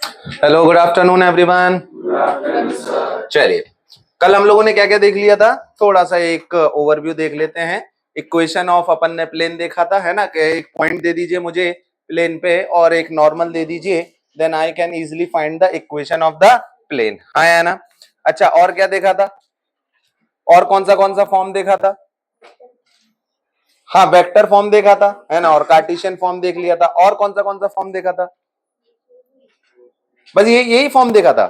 Hello, good afternoon everyone. चलिए, कल हम लोगों ने क्या क्या देख लिया था, थोड़ा सा एक ओवरव्यू देख लेते हैं। इक्वेशन ऑफ अपन ने प्लेन देखा था, है ना, कि एक पॉइंट दे दीजिए मुझे प्लेन पे और एक नॉर्मल दे दीजिए, then I can easily find the equation of the plane. हाँ है ना। अच्छा, और क्या देखा था, और कौन सा फॉर्म देखा था? हाँ, वेक्टर फॉर्म देखा था, है ना, और कार्टेशियन फॉर्म देख लिया था। और कौन सा फॉर्म देखा था? बस यही फॉर्म देखा था,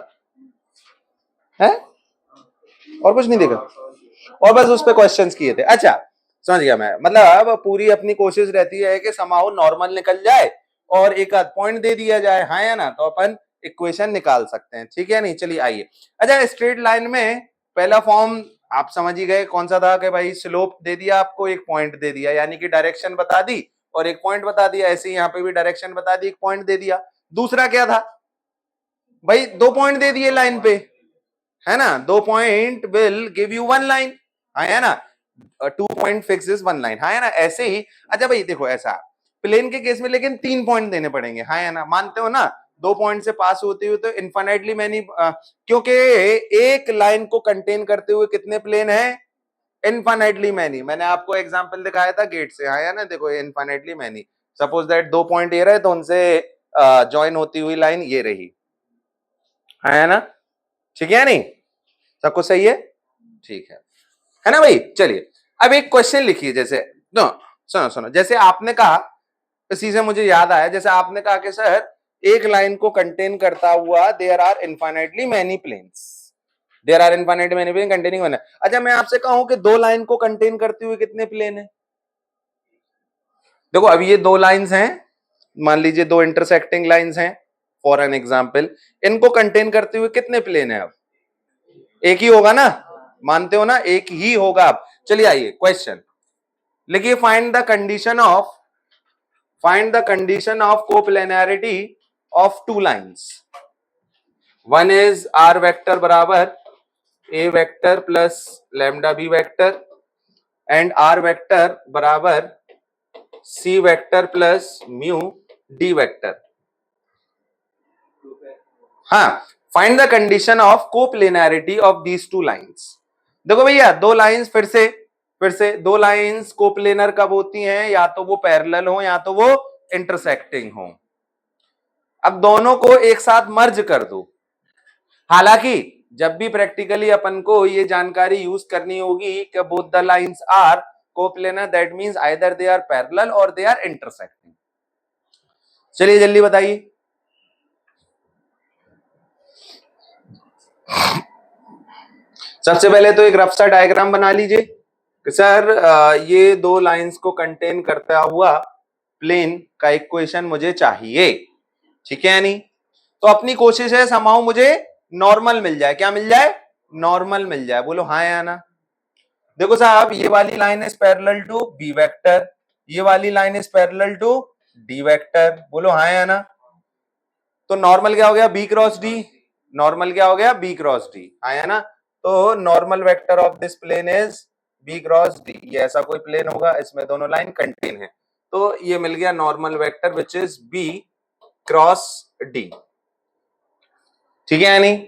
है, और कुछ नहीं देखा। और बस उस पे क्वेश्चंस किए थे। अच्छा, समझ गया मैं। मतलब अब पूरी अपनी कोशिश रहती है कि समाओ नॉर्मल निकल जाए और एक आध पॉइंट दे दिया जाए, हाँ या ना, तो अपन इक्वेशन निकाल सकते हैं, ठीक है नहीं। चलिए आइए। अच्छा, स्ट्रेट लाइन में पहला फॉर्म आप समझ ही गए कौन सा था, कि भाई स्लोप दे दिया आपको, एक पॉइंट दे दिया, यानी कि डायरेक्शन बता दी और एक पॉइंट बता दिया। ऐसे ही यहाँ पे भी डायरेक्शन बता दी, एक पॉइंट दे दिया। दूसरा क्या था भाई? 2 पॉइंट दे दिए लाइन पे, है ना। 2 point will give you 1 line, हाँ है ना। 2 पॉइंट फिक्स 1 लाइन, हाँ है ना, ऐसे ही। अच्छा भाई देखो, ऐसा प्लेन के केस में लेकिन 3 पॉइंट देने पड़ेंगे, हाँ है ना, मानते हो ना। 2 पॉइंट से पास होते हुए तो इनफाइनाइटली मैनी, क्योंकि एक लाइन को कंटेन करते हुए कितने प्लेन है? Infinitely many. मैंने आपको एग्जांपल दिखाया था गेट से, हाँ है ना, देखो infinitely many. Suppose that 2 point ये रहे, तो उनसे ज्वाइन होती हुई लाइन ये रही, है ना, ठीक है नहीं, सब कुछ सही है, ठीक है ना भाई। चलिए, अब एक क्वेश्चन लिखिए, जैसे नो, सुनो सुनो, जैसे आपने कहा, इसी से मुझे याद आया, जैसे आपने कहा कि सर एक लाइन को कंटेन करता हुआ there are infinitely many planes, there are infinitely many plane containing one. अच्छा, मैं आपसे कहूं कि 2 लाइन को कंटेन करते हुए कितने प्लेन है? देखो, अब ये 2 लाइंस हैं, मान लीजिए 2 इंटरसेक्टिंग लाइंस हैं फॉर एन एग्जांपल, इनको कंटेन करते हुए कितने प्लेन है? अब एक ही होगा ना, मानते हो ना, एक ही होगा। अब चलिए आइए क्वेश्चन लिखिए, find the condition of coplanarity of 2 lines. One is r vector बराबर a vector plus lambda b vector and r vector बराबर c vector plus mu d vector. हाँ, find the condition of coplanarity of these 2 lines. देखो भैया, 2 lines फिर से 2 lines coplanar कब होती हैं? या तो वो पैरेलल हो या तो वो इंटरसेक्टिंग हो। अब दोनों को एक साथ मर्ज कर दो। हालांकि जब भी प्रैक्टिकली अपन को ये जानकारी यूज करनी होगी कि both the lines are coplanar, that means either they are parallel और दे आर इंटरसेक्टिंग। चलिए जल्दी बताइए। सबसे पहले तो एक रफ सा डायग्राम बना लीजिए कि सर ये 2 लाइंस को कंटेन करता हुआ प्लेन का इक्वेशन मुझे चाहिए, ठीक है नहीं। तो अपनी कोशिश है समाओ मुझे नॉर्मल मिल जाए। क्या मिल जाए? नॉर्मल मिल जाए। बोलो हाँ या ना। देखो साहब, ये वाली line is parallel to b vector, ये वाली line is parallel to d vector. बोलो हाँ या ना। तो नॉर्मल क्या हो गया? B cross D. नॉर्मल क्या हो गया? बी क्रॉस डी, हाँ या ना। तो normal vector of this plane is b cross d. ये ऐसा कोई प्लेन होगा, इसमें दोनों लाइन कंटेन है, तो ये मिल गया normal vector which is b cross d, ठीक है या नहीं।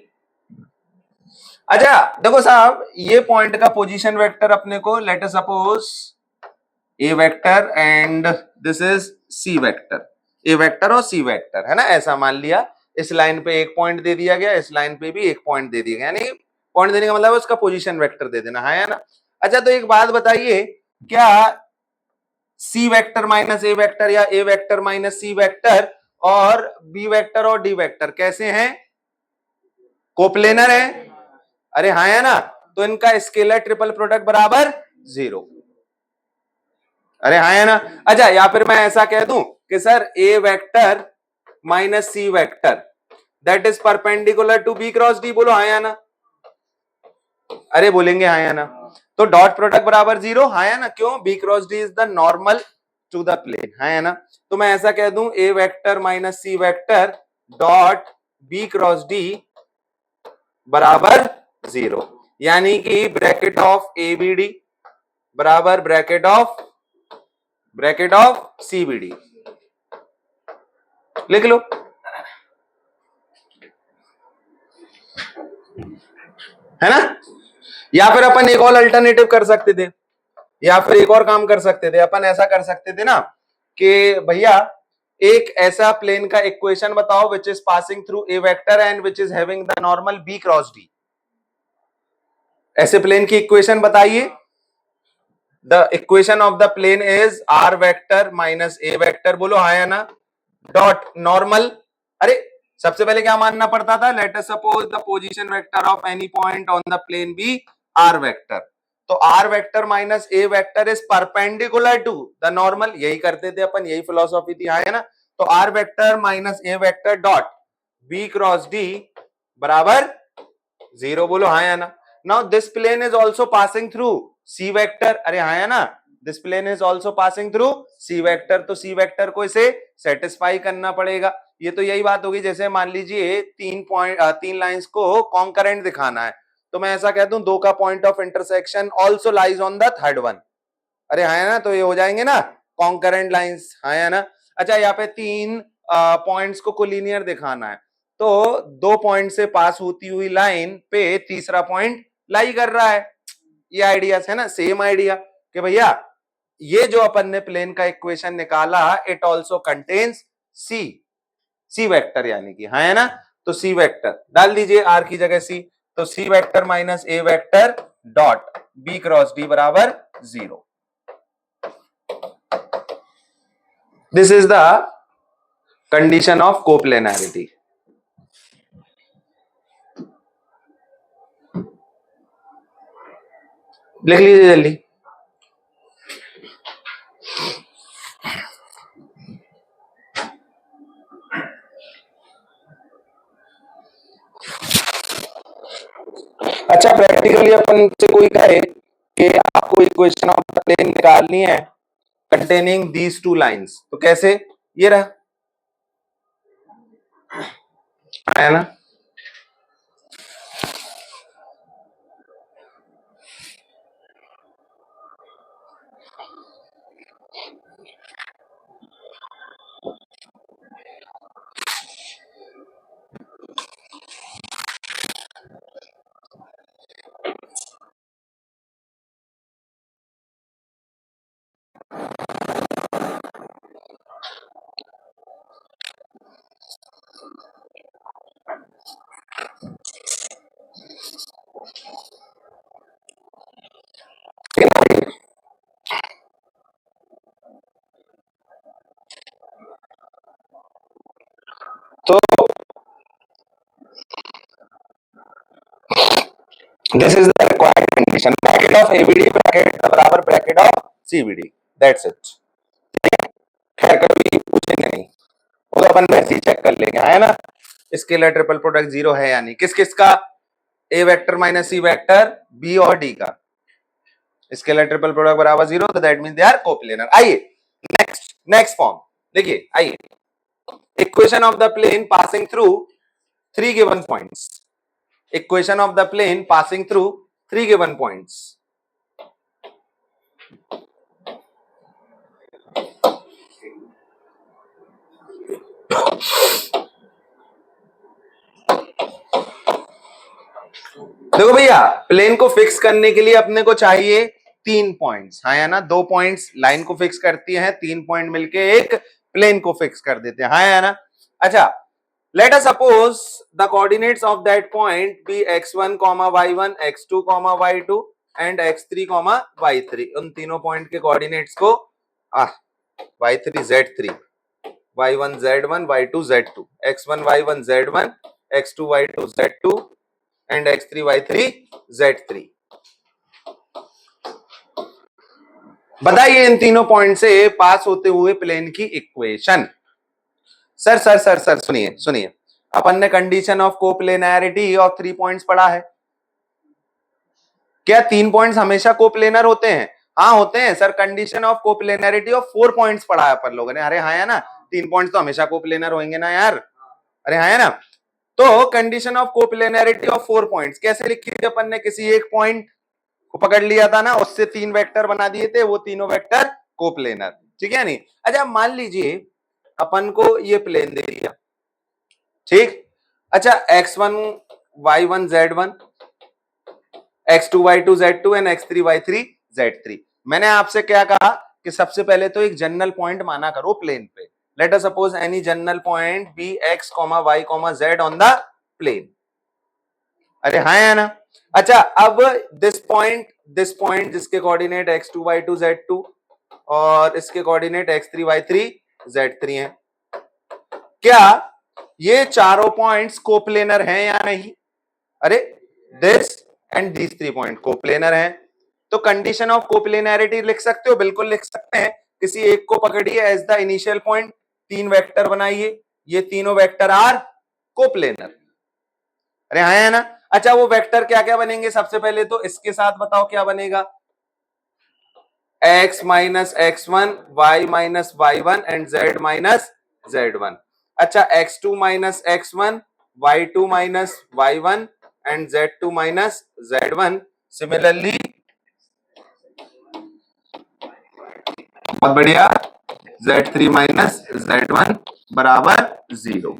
अच्छा देखो साहब, ये पॉइंट का पोजीशन वेक्टर अपने को, let us suppose a vector and this is c vector, a vector और सी वेक्टर, है ना, ऐसा मान लिया। इस लाइन पे एक पॉइंट दे दिया गया, इस लाइन पे भी एक पॉइंट दे दिया गया, यानी पॉइंट देने का मतलब उसका पोजीशन वेक्टर दे देना, है ना। अच्छा, तो एक बात बताइए, क्या सी वेक्टर माइनस ए वेक्टर या ए वेक्टर माइनस सी वेक्टर और बी वेक्टर और डी वेक्टर कैसे हैं? कोप्लेनर है। अरे हाँ है ना, तो इनका स्केलर ट्रिपल प्रोडक्ट बराबर 0। अरे हाँ है ना। अच्छा, या फिर मैं ऐसा कह दूं कि sir a vector minus c vector that is perpendicular to b cross d. बोलो हाँ या ना। अरे बोलेंगे हाँ या ना। तो डॉट प्रोडक्ट बराबर 0, हाँ या ना। क्यों? B cross d is the normal to the plane, हाँ या ना। तो मैं ऐसा कह दूं a vector minus c vector dot b cross d बराबर 0, यानी कि bracket of a b d बराबर bracket of c b d. लिख लो। है ना? या फिर अपन एक और अल्टरनेटिव कर सकते थे, या फिर एक और काम कर सकते थे, अपन ऐसा कर सकते थे ना कि भैया एक ऐसा प्लेन का इक्वेशन बताओ which is passing through a vector and which is having the normal b cross d. ऐसे प्लेन की इक्वेशन बताइए। The equation of the plane is r vector minus a vector, बोलो हाँ या ना, डॉट नॉर्मल। अरे सबसे पहले क्या मानना पड़ता था, let us suppose the position vector of any point on the plane be r vector, तो r vector minus a vector is perpendicular to the normal, यही करते थे अपन, यही फिलोसॉफी थी, हाँ है ना। तो r vector minus a vector dot b cross d बराबर 0, बोलो हाँ या ना। Now this plane is also passing through c vector, अरे हाँ या ना, this plane is also passing through c vector, तो सी वेक्टर को इसे सेटिस्फाई करना पड़ेगा। ये तो यही बात होगी, जैसे मान लीजिए तीन लाइंस को कॉन्करेंट दिखाना है, तो मैं ऐसा कह दूं दो का point of intersection also lies on the third one, अरे हाँ है ना, तो ये हो जाएंगे ना कॉन्करेंट लाइंस, हाँ है ना। अच्छा यहाँ पे तीन पॉइंट्स को कोलिनियर दिखाना है, तो दो पॉइंट से पास होती हुई लाइन पे तीसरा पॉइंट लाई कर रहा है, ये आइडिया है ना, सेम आइडिया कि भैया ये जो अपन ने प्लेन का इक्वेशन निकाला it also contains c vector, यानी कि हाँ है ना, तो सी वेक्टर डाल दीजिए आर की जगह सी, तो c vector minus a vector dot b cross d बराबर 0। This is the condition of coplanarity. लिख लीजिए जल्दी। अच्छा प्रैक्टिकली अपन से कोई कहे कि आपको इक्वेशन ऑफ द प्लेन निकालनी है कंटेनिंग दीज टू लाइंस, तो कैसे, ये रहा है ना। तो this is the required condition, bracket of abd bracket बराबर bracket of cbd, that's it. खैर कभी पूछेंगे नहीं, वो तो अपन वैसे ही चेक कर लेंगे, है ना। स्केलर ट्रिपल प्रोडक्ट 0 है यानी किस किस का, a vector minus c vector b और डी का, स्केलर ट्रिपल प्रोडक्ट बराबर 0, तो that means they are coplanar. आइए नेक्स्ट फॉर्म देखिए, आइए equation of the plane passing through three given points, equation of the plane passing through three given points. देखो भैया plane को फिक्स करने के लिए अपने को चाहिए तीन पॉइंट्स, हाँ या ना, दो पॉइंट्स लाइन को फिक्स करती हैं, तीन पॉइंट मिलके एक प्लेन को फिक्स कर देते हैं, हाँ या ना। अच्छा let us suppose the coordinates of that point be x1, y1, x2, y2 and x3, y3। उन तीनों पॉइंट के कोऑर्डिनेट्स को y3 z3, y1 z1, y2 z2, x1 y1 z1, x2 y2 z2 and x3 y3 z3। बताइए इन तीनों point से पास होते हुए plane की इक्वेशन। सर सुनिए अपन ने condition of coplanarity of 3 points पढ़ा है, क्या 3 पॉइंट्स हमेशा कोप्लेनर होते हैं? हाँ होते हैं sir, condition of coplanarity of 4 points पढ़ा है अपन लोगों ने, अरे हाँ है ना, 3 पॉइंट्स तो हमेशा कोप्लेनर होंगे ना यार, अरे हाँ है ना। तो condition of coplanarity of 4 points कैसे लिखी थी अपन ने, किसी एक पॉइंट को पकड़ लिया था ना, उससे 3 वेक्टर बना दिए थे, वो तीनों वेक्टर कोप्लेनर, ठीक है नहीं। अच्छा मान लीजिए अपन को ये प्लेन दे दिया, ठीक। अच्छा x1 y1 z1, x2 y2 z2 and x3 y3 z3। मैंने आपसे क्या कहा कि सबसे पहले तो एक जनरल पॉइंट माना करो प्लेन पे। Let us suppose any general point be x, y, z on the plane. अरे हाँ या ना? अच्छा, अब दिस पॉइंट जिसके कोऑर्डिनेट x2 y2 z2 और इसके कोऑर्डिनेट x3 y3 z3 हैं, क्या ये चारों पॉइंट्स कोप्लेनर हैं या नहीं? अरे this and these 3 point coplanar हैं, तो कंडीशन ऑफ कोप्लेनैरिटी लिख सकते हो, बिल्कुल लिख सकते हैं। किसी एक को पकड़िए as the initial point, 3 vector बनाइए, ये तीनों वेक्टर आर कोप्लेनर। अरे हाँ है ना? अच्छा, वो वेक्टर क्या क्या बनेंगे? सबसे पहले तो इसके साथ बताओ क्या बनेगा? x minus x1, y minus y1 and z minus z1। अच्छा, x2 minus x1, y2 minus y1 and z2 minus z1। Similarly, बहुत बढ़िया, z3 माइनस z1 बराबर 0।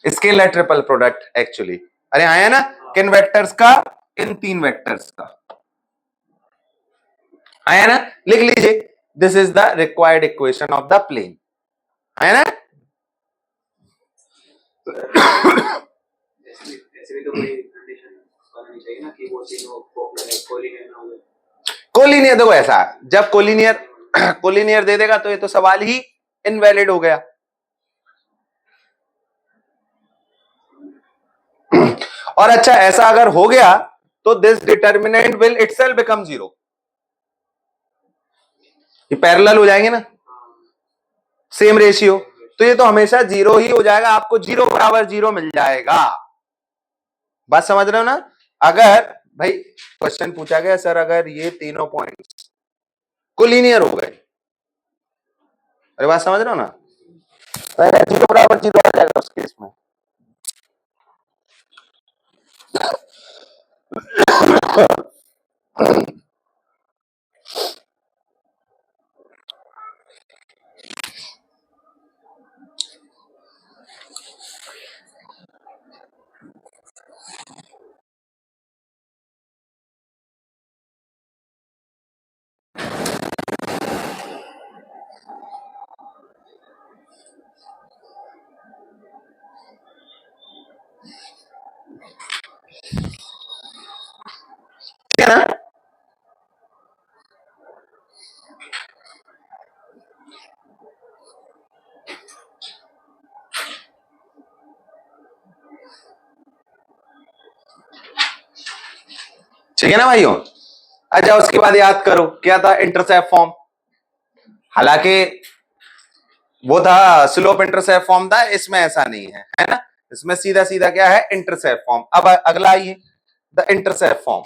Scalar triple product actually. अरे आया ना? किन वेक्टर्स का? इन 3 वेक्टर्स का। आया ना? लिख लीजिए, this is the required equation of the plane. आया ना? कोलिनियर, देखो ऐसा, जब कोलिनियर दे देगा तो ये तो सवाल ही इनवैलिड हो गया। और अच्छा, ऐसा अगर हो गया तो this determinant will itself become 0। ये पैरेलल हो जाएंगे ना, सेम रेशियो, तो ये तो हमेशा 0 ही हो जाएगा, आपको 0 बराबर 0 मिल जाएगा। बात समझ रहे हो ना? अगर भाई क्वेश्चन पूछा गया सर अगर ये तीनों पॉइंट्स कोलिनियर हो गए, अरे बात समझ रहे हो ना? 0 बराबर 0 आ जाएगा उस केस में। ठीक है ना? ठीक है ना भाइयों? अच्छा, उसके बाद याद करो क्या था इंटरसेप्ट फॉर्म। हालांकि वो था स्लोप इंटरसेप्ट फॉर्म था, इसमें ऐसा नहीं है, है ना? इसमें सीधा सीधा क्या है? Intercept form. अब अगला आइए, the intercept form.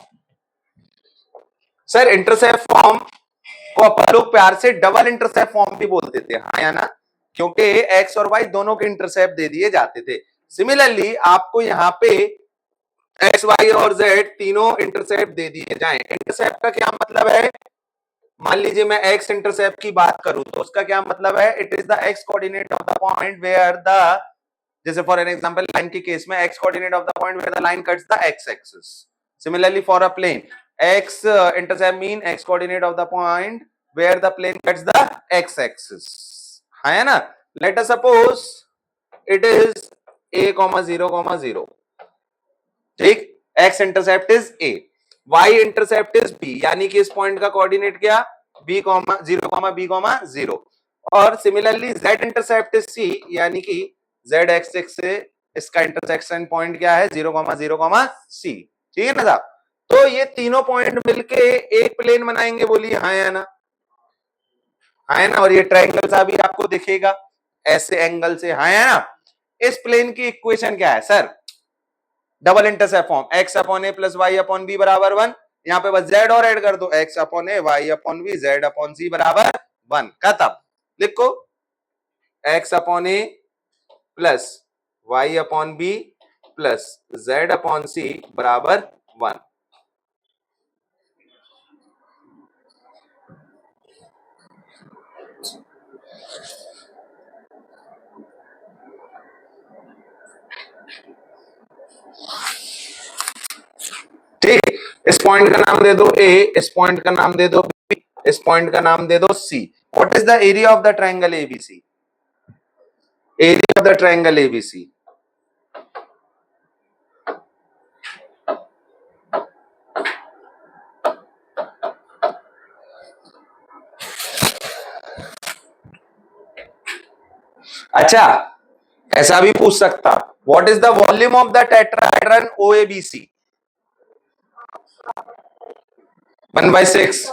Sir intercept form को अपन लोग प्यार से डबल इंटरसेप्ट फॉर्म भी बोलते थे, हाँ या ना? क्योंकि एक्स और वाई दोनों के इंटरसेप्ट दे दिए जाते थे। सिमिलरली आपको यहाँ पे एक्स वाई और जेड तीनों इंटरसेप्ट दे दिए जाएं। इंटरसेप्ट का क्या मतलब है? मान लीजिए मैं एक्स इंटरसेप्ट की बात करूं तो उसका क्या मतलब है? It is the x coordinate of the point where the, जैसे फॉर एन एग्जांपल लाइन के केस में x coordinate of the point where the line cuts the x axis. Similarly for a plane, x intercept mean x coordinate of the point where the plane cuts the x axis, है ना? Let us suppose it is a, 0, 0। ठीक, x intercept is a, y intercept is b, यानी कि इस point का coordinate क्या? b, 0, b, 0। और similarly z intercept is c, यानी कि z एक्सिस से इसका इंटरसेक्शन पॉइंट क्या है? 0, 0, c। ठीक है ना साहब? तो ये तीनों पॉइंट मिलके एक प्लेन बनाएंगे, बोलिए हाँ या ना? हाँ ना? और ये ट्रायंगल सा भी आपको दिखेगा ऐसे एंगल से, हाँ या ना? इस प्लेन की इक्वेशन क्या है sir? Double intercept form, x upon a plus y upon b बराबर 1। यहाँ पे बस z और ऐड कर दो, x upon a y upon b z upon c बराबर 1। खत्म। लिखो x upon a plus y upon b plus z upon c बराबर 1। ठीक, इस पॉइंट का नाम दे दो ए, इस पॉइंट का नाम दे दो बी, इस पॉइंट का नाम दे दो c. What is the area of the triangle ABC? Area of the triangle ABC, अच्छा ऐसा भी पूछ सकता, what is the volume of the tetrahedron OABC? 1/6।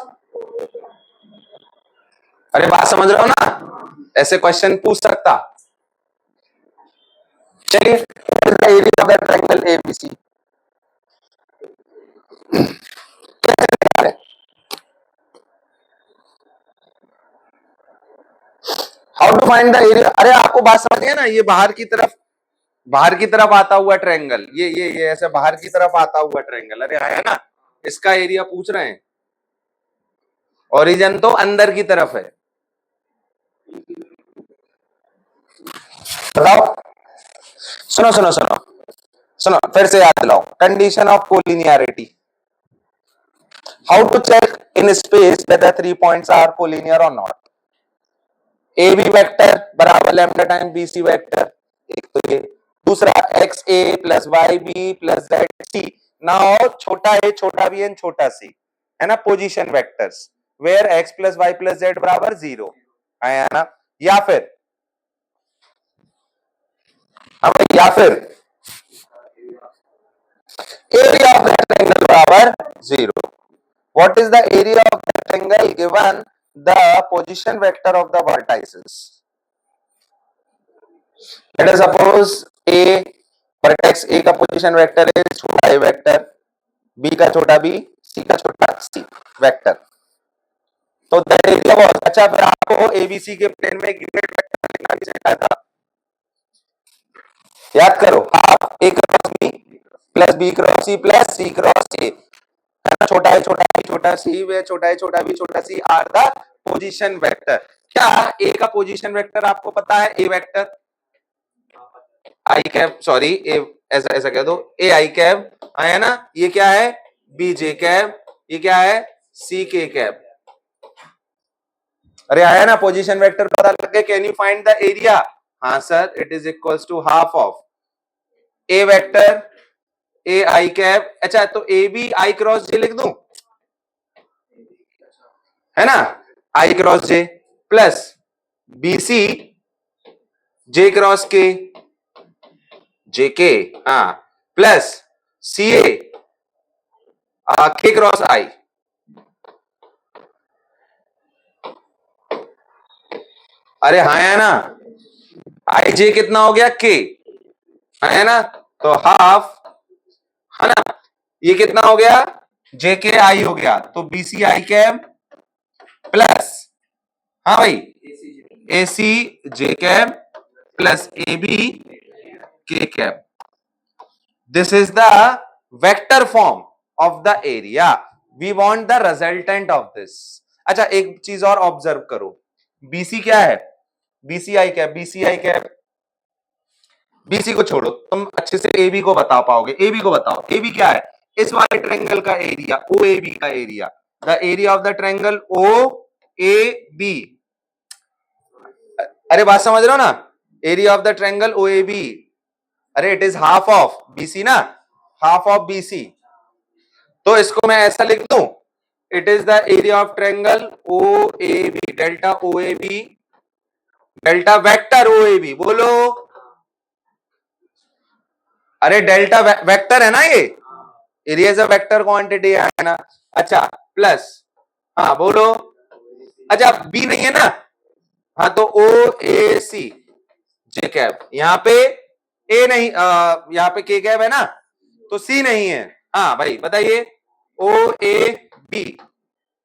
अरे बात समझ रहे हो ना, ऐसे क्वेश्चन पूछ सकता। चलिए, area of the triangle ABC how to find the area. अरे आपको बात समझ गया ना, ये बाहर की तरफ आता हुआ ट्रायंगल, ये ऐसे बाहर की तरफ आता हुआ ट्रायंगल, अरे है ना, इसका एरिया पूछ रहे हैं। ओरिजिन तो अंदर की तरफ है। बताओ, सुनो सुनो सुनो सुनो, फिर से याद दिलाओ, condition of collinearity. How to check in space whether 3 points are collinear और नॉट। ए बी वेक्टर बराबर lambda time b c vector, एक तो ये, दूसरा x a plus y b plus z c. Now छोटा ए छोटा बी एन छोटा सी, है ना, position vectors where x plus y plus z बराबर 0 है ना। या फिर या फिर एरिया ऑफ दैट ट्रायंगल बराबर 0। What is the area of that triangle given the position vector of the vertices. Late us suppose A vertex ए का position vector है छोटा ए वेक्टर, बी का छोटा बी, सी का छोटा सी वेक्टर, तो दैट एरिया वाज, अच्छा फिर आपको एबीसी के प्लेन में यूनिट वेक्टर लिखना भी सिखाया था, याद करो, half a cross b plus b cross c cross a, है ना, छोटा है छोटा बी छोटा सी, वे छोटा है छोटा बी छोटा c are the position vector. क्या ए का पोजीशन वेक्टर आपको पता है, a vector i cap, sorry a, ऐसा ऐसा कह दो, ए आई कैप है ना, ये क्या है बी जे कैप, ये क्या है सी के कैप। अरे आया ना, पोजीशन वेक्टर पता लग गया, can you find the area. हाँ sir, it is equals to half of a vector a i cap, अच्छा तो ए बी आई क्रॉस जे लिख दूं, है ना, आई क्रॉस जे प्लस बी सी जे क्रॉस के जे के, हाँ प्लस सी ए के क्रॉस आई। अरे हाँ है ना, आई जे कितना हो गया के, है ना, तो हाफ, है ना, ये कितना हो गया जे के आई हो गया, तो बीसी आई कैप प्लस, हाँ भाई a c j cap plus a b k cap. This is the vector form of the area, we want the resultant of this. अच्छा एक चीज और ऑब्जर्व करो, बीसी क्या है, BC i cap, BC i cap, BC को छोड़ो, तुम अच्छे से एबी को बता पाओगे, एबी को बताओ, एबी क्या है, इस वाले ट्रायंगल का एरिया, ओ ए बी का area, the area of the triangle O A B. अरे बात समझ रहे हो ना, area of the triangle O A B, अरे it is half of BC ना, हाफ ऑफ बीसी, तो इसको मैं ऐसा लिख दूं, it is the area of triangle O A B, delta O A B, delta vector O A B, बोलो, अरे डेल्टा वेक्टर है ना, ये area is a vector quantity है ना, अच्छा प्लस, हाँ बोलो, अच्छा बी नहीं है ना, हाँ तो ओ ए सी जे कैप, यहाँ पे ए नहीं, यहाँ पे के कैप है ना, तो सी नहीं है, हाँ भाई बताइए, ओ ए बी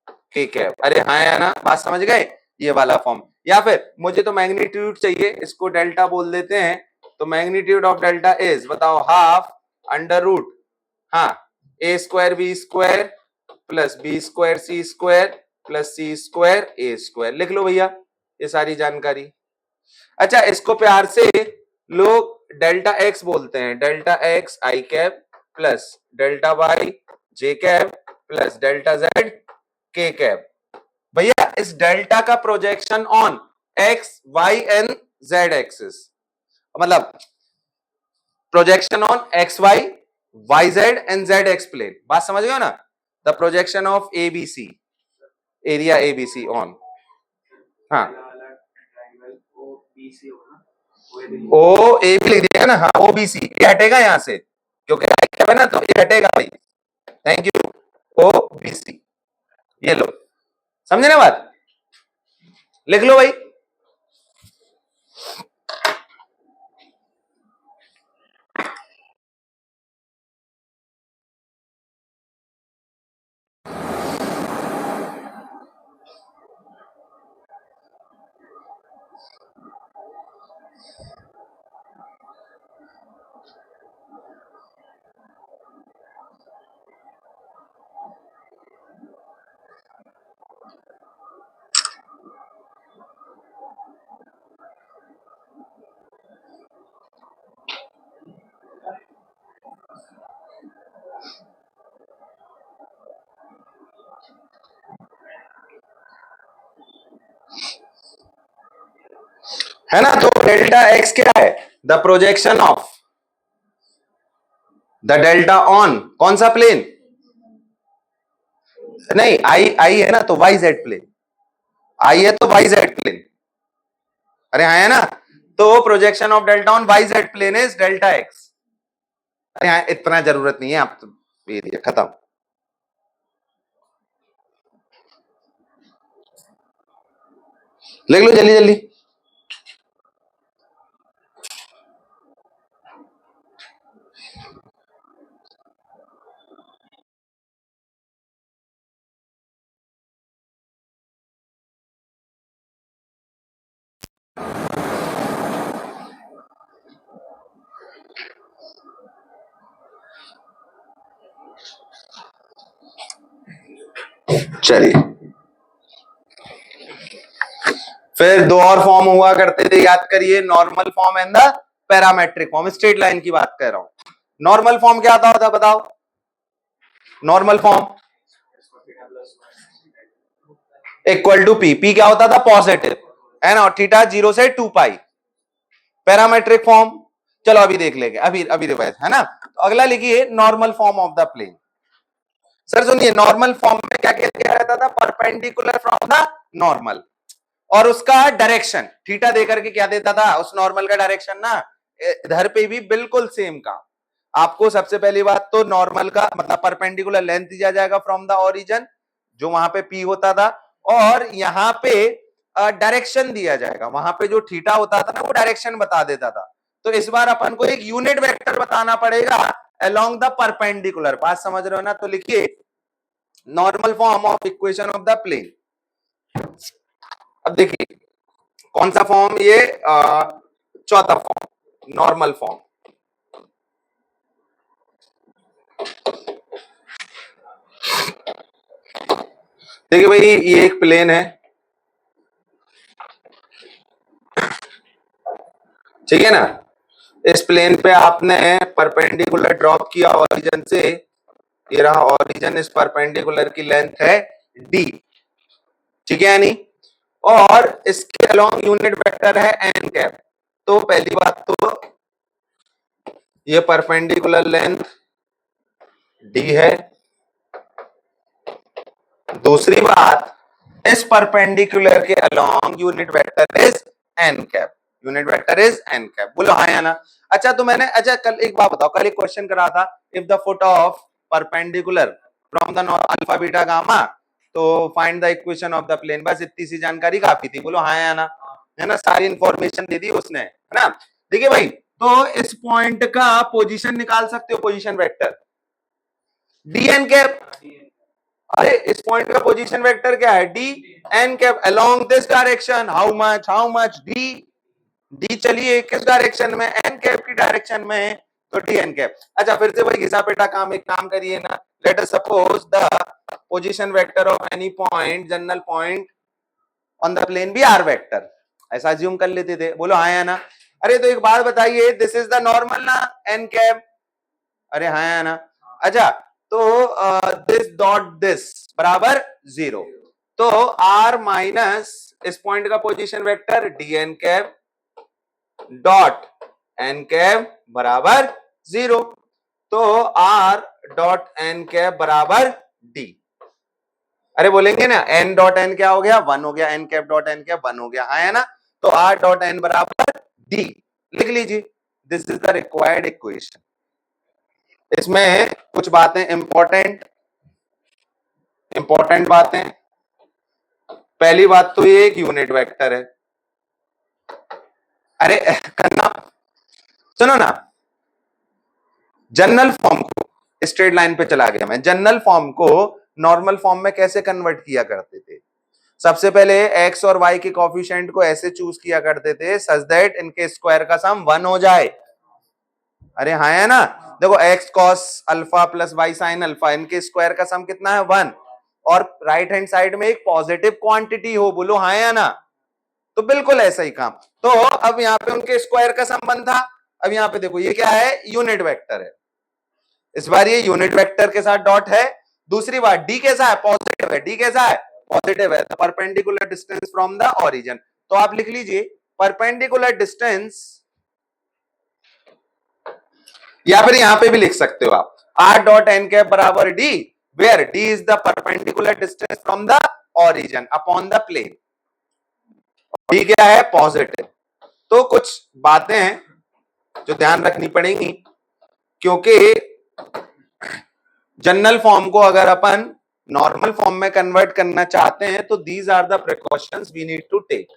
के कैप, अरे हाँ है ना, बात समझ गए, ये वाला फॉर्म। या फिर मुझे तो मैग्नीट्यूड चाहिए, इसको डेल्टा बोल देते हैं, तो मैग्नीट्यूड ऑफ डेल्टा इज, बताओ, हाफ अंडर रूट, हाँ a square b square plus B square c square plus C square a square, लिख लो भैया ये सारी जानकारी। अच्छा इसको प्यार से लोग डेल्टा एक्स बोलते हैं, delta x i cap plus delta y j cap plus delta z k cap. भैया इस डेल्टा का projection on x Y and z axis, मतलब projection on x y y z and z x plane, बात समझ गए ना? The projection of ABC, area ABC on, हाँ O ए भी लिख दिया ना, हाँ ओ बी सी, ये हटेगा यहां से क्योंकि है ना, तो ये हटेगा भाई। Thank you, O B C, ये लो, समझे ना बात? लिख लो भाई। है ना, तो डेल्टा एक्स क्या है? The projection of the delta on कौन सा प्लेन? नहीं, आई आई है ना, तो वाई जेड प्लेन, आई है तो वाई जेड प्लेन, अरे हाँ है ना, तो projection of delta on y z plane is delta x. अरे हाँ, इतना जरूरत नहीं है, आप तो ये दिया खत्म। लिख लो जल्दी जल्दी। चलिए, फिर दो और फॉर्म हुआ करते थे, याद करिए, normal form and the parametric form. Straight line की बात कर रहा हूं। नॉर्मल फॉर्म क्या आता होता बताओ? Normal form equal to p, p क्या होता था? पॉजिटिव, है ना, और थीटा 0 से 2 पाई। पैरामेट्रिक फॉर्म चलो अभी देख लेंगे, अभी अभी रिवाइज, है ना। तो अगला लिखिए normal form of the plane. Sir सुनिए, नॉर्मल फॉर्म में क्या किया रहता था? परपेंडिकुलर फ्रॉम द नॉर्मल, और उसका डायरेक्शन थीटा देकर के क्या देता था? उस नॉर्मल का डायरेक्शन ना इधर पे भी बिल्कुल सेम का। आपको सबसे पहली बात तो नॉर्मल का मतलब परपेंडिकुलर लेंथ दिया जाएगा फ्रॉम द ओरिजिन, जो वहां पे पी होता था, और यहाँ पे डायरेक्शन दिया जाएगा, वहां पे जो थीटा होता था ना वो डायरेक्शन बता देता था। तो इस बार अपन को एक यूनिट वेक्टर बताना पड़ेगा अलोंग द परपेंडिकुलर, बात समझ रहे हो ना? तो लिखिए normal form of equation of the plane. अब देखिए कौन सा फॉर्म ये, चौथा फॉर्म, नॉर्मल फॉर्म। देखिए भाई, ये एक प्लेन है, ठीक है ना। इस प्लेन पे आपने परपेंडिकुलर ड्रॉप किया ओरिजिन से, ये रहा ओरिजिन, इस परपेंडिकुलर की लेंथ है डी, ठीक है नहीं, और इसके अलोंग यूनिट वेक्टर है एन कैप। तो पहली बात तो ये परपेंडिकुलर लेंथ डी है, दूसरी बात इस परपेंडिकुलर के along unit vector is an cap, unit vector is an cap, बोलो हाँ या ना? अच्छा तो मैंने, अच्छा कल एक बात बताओ, कल एक क्वेश्चन करा था, if the foot of perpendicular from the alpha beta gamma तो find the equation of the plane, बस इतनी सी जानकारी काफी थी, बोलो हाँ या ना? है ना, सारी इंफॉर्मेशन दे दी उसने, है ना। देखिए भाई, तो इस पॉइंट का पोजीशन निकाल सकते हो, position vector d n cap. अरे इस पॉइंट का पोजीशन वेक्टर क्या है? D n cap along this direction, how much d, d चलिए किस डायरेक्शन में? एन कैप की डायरेक्शन में, तो डी एन कैप। अच्छा फिर से वही घिसा पेटा काम, एक काम करिए ना, let us suppose the position vector of any point, general point on the plane be r vector, ऐसा अज्यूम कर लेते थे, बोलो हाँ या ना? अरे तो एक बात बताइए, दिस इज द नॉर्मल ना, एन कैप, अरे हाँ या ना? अच्छा तो दिस डॉट दिस बराबर 0। तो r माइनस इस पॉइंट का position vector d n cap dot n cap बराबर 0। तो r डॉट एन कैप बराबर d। अरे बोलेंगे ना n डॉट एन क्या हो गया 1 हो गया, n कैप डॉट एन क्या 1 हो गया, हाँ है ना। तो r डॉट एन बराबर d लिख लीजिए। This is the required equation. इसमें कुछ बातें इंपॉर्टेंट बातें। पहली बात तो ये एक यूनिट वेक्टर है। अरे करना, सुनो ना, जनरल फॉर्म को स्ट्रेट लाइन पे चला गया मैं। जनरल फॉर्म को नॉर्मल फॉर्म में कैसे कन्वर्ट किया करते थे? सबसे पहले x और y के कोएफिशिएंट को ऐसे चूज किया करते थे सच दैट इनके स्क्वायर का सम 1 हो जाए। अरे हाँ है ना, देखो x cos alpha plus y sin alpha, इनके स्क्वायर का सम कितना है 1, और राइट हैंड साइड में एक पॉजिटिव क्वांटिटी हो, बोलो हाँ या ना। तो बिल्कुल ऐसा ही काम। तो अब यहाँ पे उनके स्क्वायर का संबंध था। अब यहाँ पे देखो ये क्या है, यूनिट वेक्टर है। इस बार ये यूनिट वेक्टर के साथ डॉट है। दूसरी बात डी कैसा है, पॉजिटिव है। डी कैसा है, पॉजिटिव है। तो perpendicular distance from the origin, तो आप लिख लीजिए परपेंडिकुलर डिस्टेंस, या फिर यहां पे भी लिख सकते हो आप r डॉट एन कैप बराबर d, where d is the perpendicular distance from the origin upon the plane. d क्या है, पॉजिटिव। तो कुछ बातें हैं जो ध्यान रखनी पड़ेंगी, क्योंकि जनरल फॉर्म को अगर अपन नॉर्मल फॉर्म में कन्वर्ट करना चाहते हैं तो these are the precautions we need to take.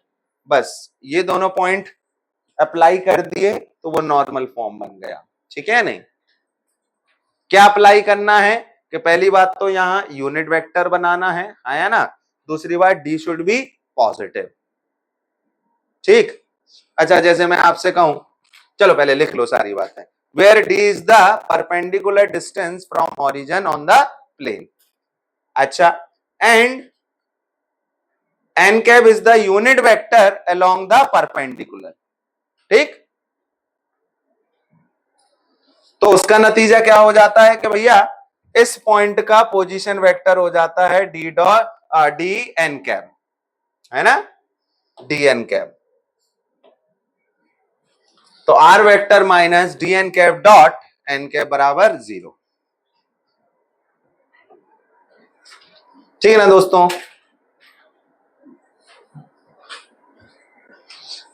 बस ये दोनों पॉइंट अप्लाई कर दिए तो वो नॉर्मल फॉर्म बन गया, ठीक है। नहीं, क्या अप्लाई करना है कि पहली बात तो यहां यूनिट वेक्टर बनाना है ना। दूसरी बात डी शुड बी पॉजिटिव, ठीक। अच्छा, जैसे मैं आपसे कहूं, चलो पहले लिख लो सारी बातें। Where d is the perpendicular distance from origin on the plane. अच्छा, and n cap is the unit vector along the perpendicular, ठीक। तो उसका नतीजा क्या हो जाता है कि भैया इस पॉइंट का पोजीशन वेक्टर हो जाता है d dot d n cap, है ना, डी एन कैप। तो r vector minus d n cap dot n cap बराबर 0, ठीक है ना दोस्तों।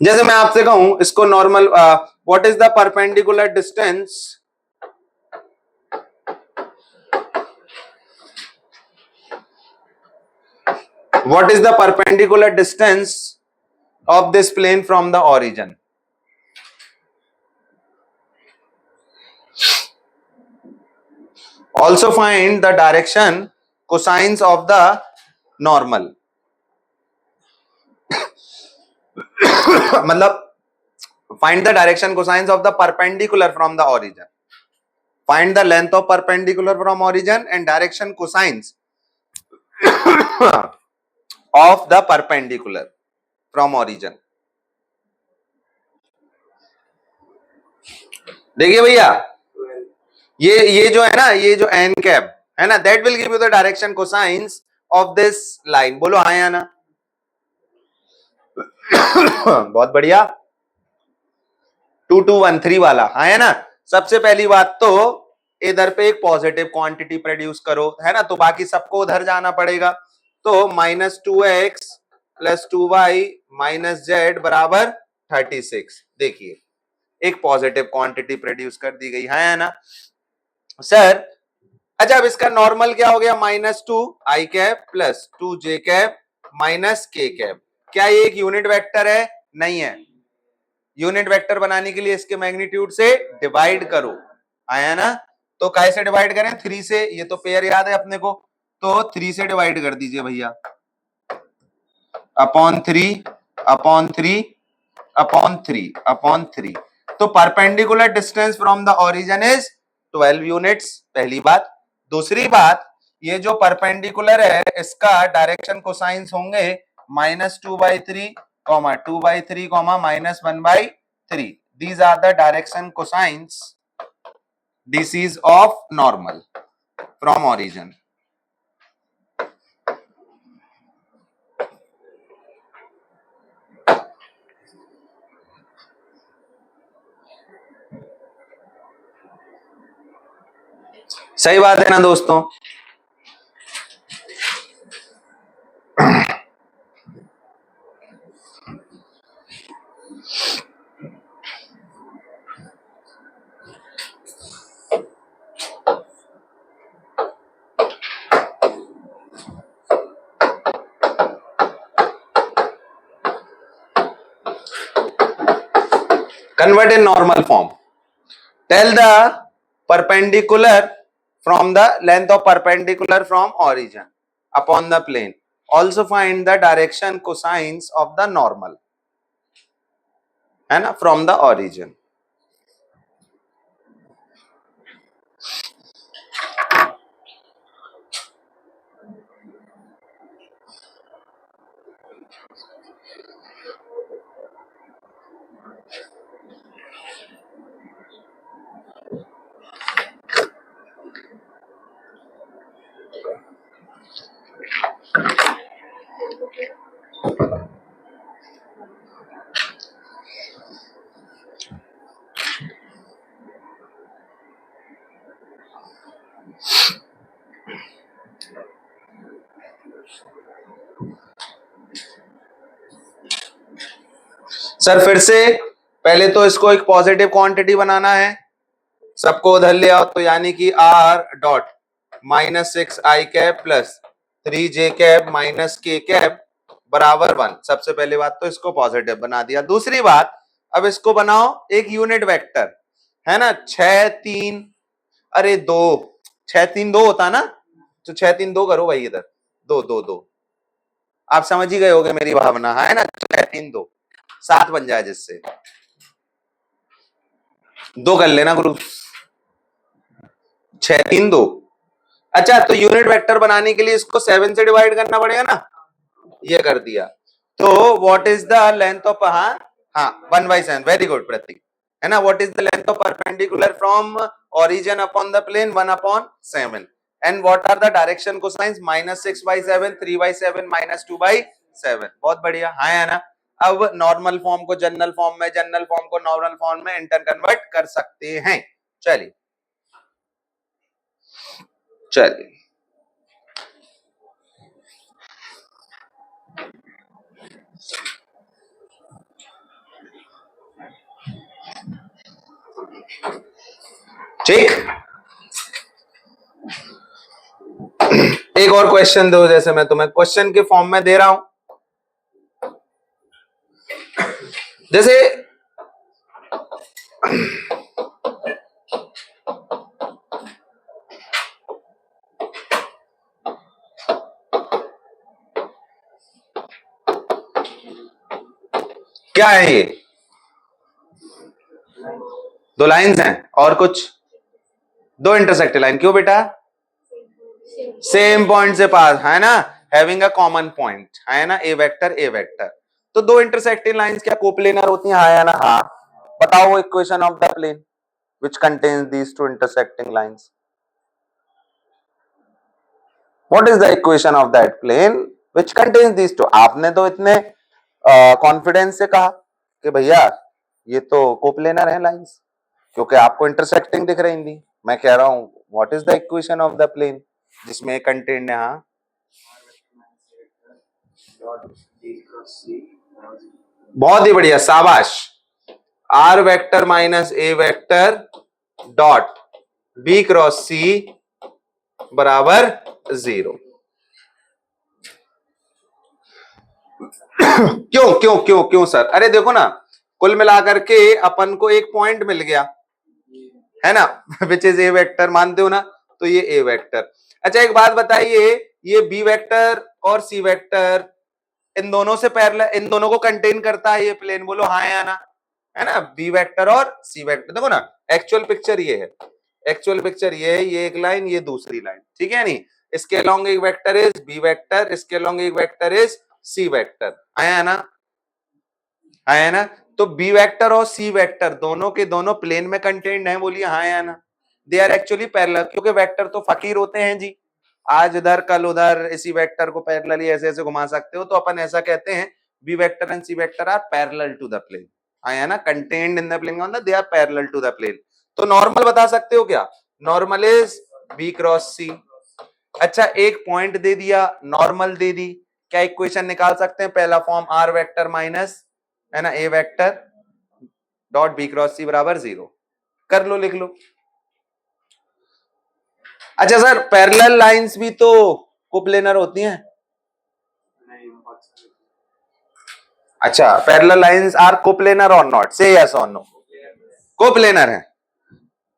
जैसे मैं आपसे कहूं इसको normal, what is the perpendicular distance, what is the perpendicular distance of this plane from the origin? Also find the direction cosines of the normal. मतलब find the direction cosines of the perpendicular from the origin. Find the length of perpendicular from origin and direction cosines of the perpendicular from origin. देखिए भैया, ये जो है ना, ये जो N cap है ना, that will give you the direction cosines of this line. बोलो हाँ या ना। बहुत बढ़िया, 2213 वाला, हाँ है ना। सबसे पहली बात तो इधर पे एक पॉजिटिव क्वांटिटी प्रोड्यूस करो, है ना, तो बाकी सबको उधर जाना पड़ेगा। तो -2x + 2y - z बराबर 36। देखिए एक पॉजिटिव क्वांटिटी प्रोड्यूस कर दी गई, है ना सर। अच्छा, अब इसका नॉर्मल क्या हो गया, -2i cap + 2j cap - k cap. क्या ये एक यूनिट वेक्टर है? नहीं है। यूनिट वेक्टर बनाने के लिए इसके मैग्नीट्यूड से डिवाइड करो, आया ना। तो कैसे डिवाइड करें, 3 से, ये तो पेयर याद है अपने को, तो 3 से डिवाइड कर दीजिए भैया, अपॉन 3 अपॉन 3 अपॉन 3 अपॉन 3। तो perpendicular distance from the origin is 12 units, पहली बात। दूसरी बात, ये जो परपेंडिकुलर है इसका डायरेक्शन कोसाइंस होंगे -2/3, -2/3, -1/3। These are the direction cosines, DCs of normal from origin. सही बात है ना दोस्तों? Convert in normal form. Tell the perpendicular from the length of perpendicular from origin upon the plane. Also find the direction cosines of the normal, है ना, from the origin. Sir फिर से पहले तो इसको एक पॉजिटिव क्वांटिटी बनाना है, सबको उधर ले आओ, तो यानी कि R dot -6i cap plus 3j cap minus k cap बराबर 1। सबसे पहली बात तो इसको पॉजिटिव बना दिया। दूसरी बात, अब इसको बनाओ एक यूनिट वेक्टर, है ना, 6 3, अरे 2, 6 3 2 होता ना, तो 6 3 2 करो भाई, इधर 2 2 2, आप समझ ही गए होगे मेरी भावना, है ना, 6 3 2 7 बन जाए, जिससे 2 कर लेना ग्रुप, 6 3 2। अच्छा, तो यूनिट वेक्टर बनाने के लिए इसको 7 से डिवाइड करना पड़ेगा ना, ये कर दिया। तो what is the length of, हाँ 1/7, वेरी गुड प्रतीक, है ना, what is the length of perpendicular from origin upon the plane 1/7, and what are the direction cosines -6/7, 3/7, -2/7। बहुत बढ़िया, हाँ है ना। अब नॉर्मल फॉर्म को जनरल फॉर्म में, जनरल फॉर्म को नॉर्मल फॉर्म में इंटर कन्वर्ट कर सकते हैं। चलिए चलिए, ठीक, एक और क्वेश्चन दो, जैसे मैं तुम्हें क्वेश्चन के फॉर्म में दे रहा हूं। जैसे क्या है ये, 2 लाइंस हैं और कुछ 2 इंटरसेक्ट लाइन, क्यों बेटा, सेम पॉइंट से पास, है ना, हैविंग अ कॉमन पॉइंट, है ना, ए वेक्टर ए वेक्टर। तो 2 इंटरसेक्टिंग लाइंस क्या कोप्लेनर होती हैं, हाँ या ना, हाँ। बताओ equation of the plane which contains these 2 intersecting lines. What is the equation of that plane which contains these 2? आपने तो इतने कॉन्फिडेंस से कहा कि भैया ये तो कोप्लेनर है लाइंस, क्योंकि आपको इंटरसेक्टिंग दिख रही थी। मैं कह रहा हूं what is the equation of the plane जिसमें कंटेन्ड है, हाँ, बहुत ही बढ़िया, शाबाश। R vector minus a vector dot b cross c बराबर 0। क्यों क्यों क्यों क्यों सर? अरे देखो ना, कुल मिलाकर के अपन को एक पॉइंट मिल गया, है ना, विच इज ए वेक्टर, मानते हो ना, तो ये ए वेक्टर। अच्छा एक बात बताइए, ये बी वेक्टर और सी वेक्टर इन दोनों से पैरेलल, इन दोनों को कंटेन करता है ये प्लेन, बोलो हाँ या ना, है ना, बी वेक्टर और सी वेक्टर। देखो ना, एक्चुअल पिक्चर ये है, एक्चुअल पिक्चर ये है, ये एक लाइन, ये दूसरी लाइन, ठीक है नहीं, इसके अलोंग एक वेक्टर इज बी वेक्टर, इसके अलोंग एक वेक्टर इज सी वेक्टर, आया ना, आया ना। तो बी वेक्टर और सी वेक्टर दोनों के दोनों प्लेन में कंटेन्ड है, बोलिए हाँ या ना, दे आर एक्चुअली पैरेलल, क्योंकि वेक्टर तो फकीर होते हैं जी, आज इधर कल उधर, इसी वेक्टर को पैरेलली ऐसे ऐसे घुमा सकते हो, तो अपन ऐसा कहते हैं b vector and c vector are parallel to the plane, आया ना, कंटेन्ड इन द प्लेन का मतलब they are parallel to the plane. तो नॉर्मल बता सकते हो क्या, normal is b cross c. अच्छा एक पॉइंट दे दिया, नॉर्मल दे दी, क्या इक्वेशन निकाल सकते हैं, पहला फॉर्म आर वेक्टर माइनस है ना ए vector dot b cross c बराबर 0, कर लो, लिख लो। अच्छा सर पैरेलल लाइंस भी तो कोप्लेनर होती हैं? अच्छा पैरेलल लाइंस आर कोप्लेनर और नॉट, से यस और नो? कोप्लेनर है।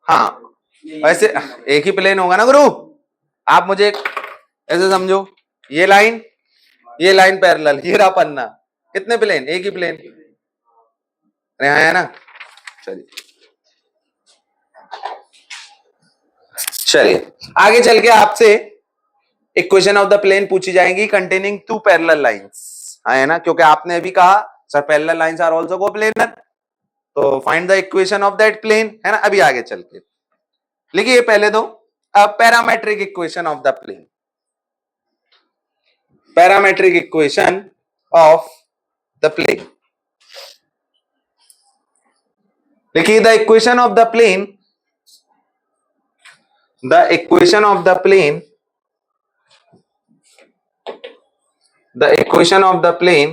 हाँ वैसे एक ही प्लेन होगा ना गुरु, आप मुझे ऐसे समझो, ये लाइन पैरेलल, ये रहा पन्ना, कितने प्लेन, एक ही प्लेन, अरे हाँ है ना। चलिए आगे चल के आपसे इक्वेशन ऑफ द प्लेन पूछी जाएंगी कंटेनिंग टू पैरेलल लाइंस, है ना, क्योंकि आपने अभी कहा sir parallel lines are also coplanar, तो find the equation of that plane, है ना। अभी आगे चल के लिखिए पहले दो parametric equation of the plane, parametric equation of the plane, लिखिए the equation of the plane, the equation of the plane, the equation of the plane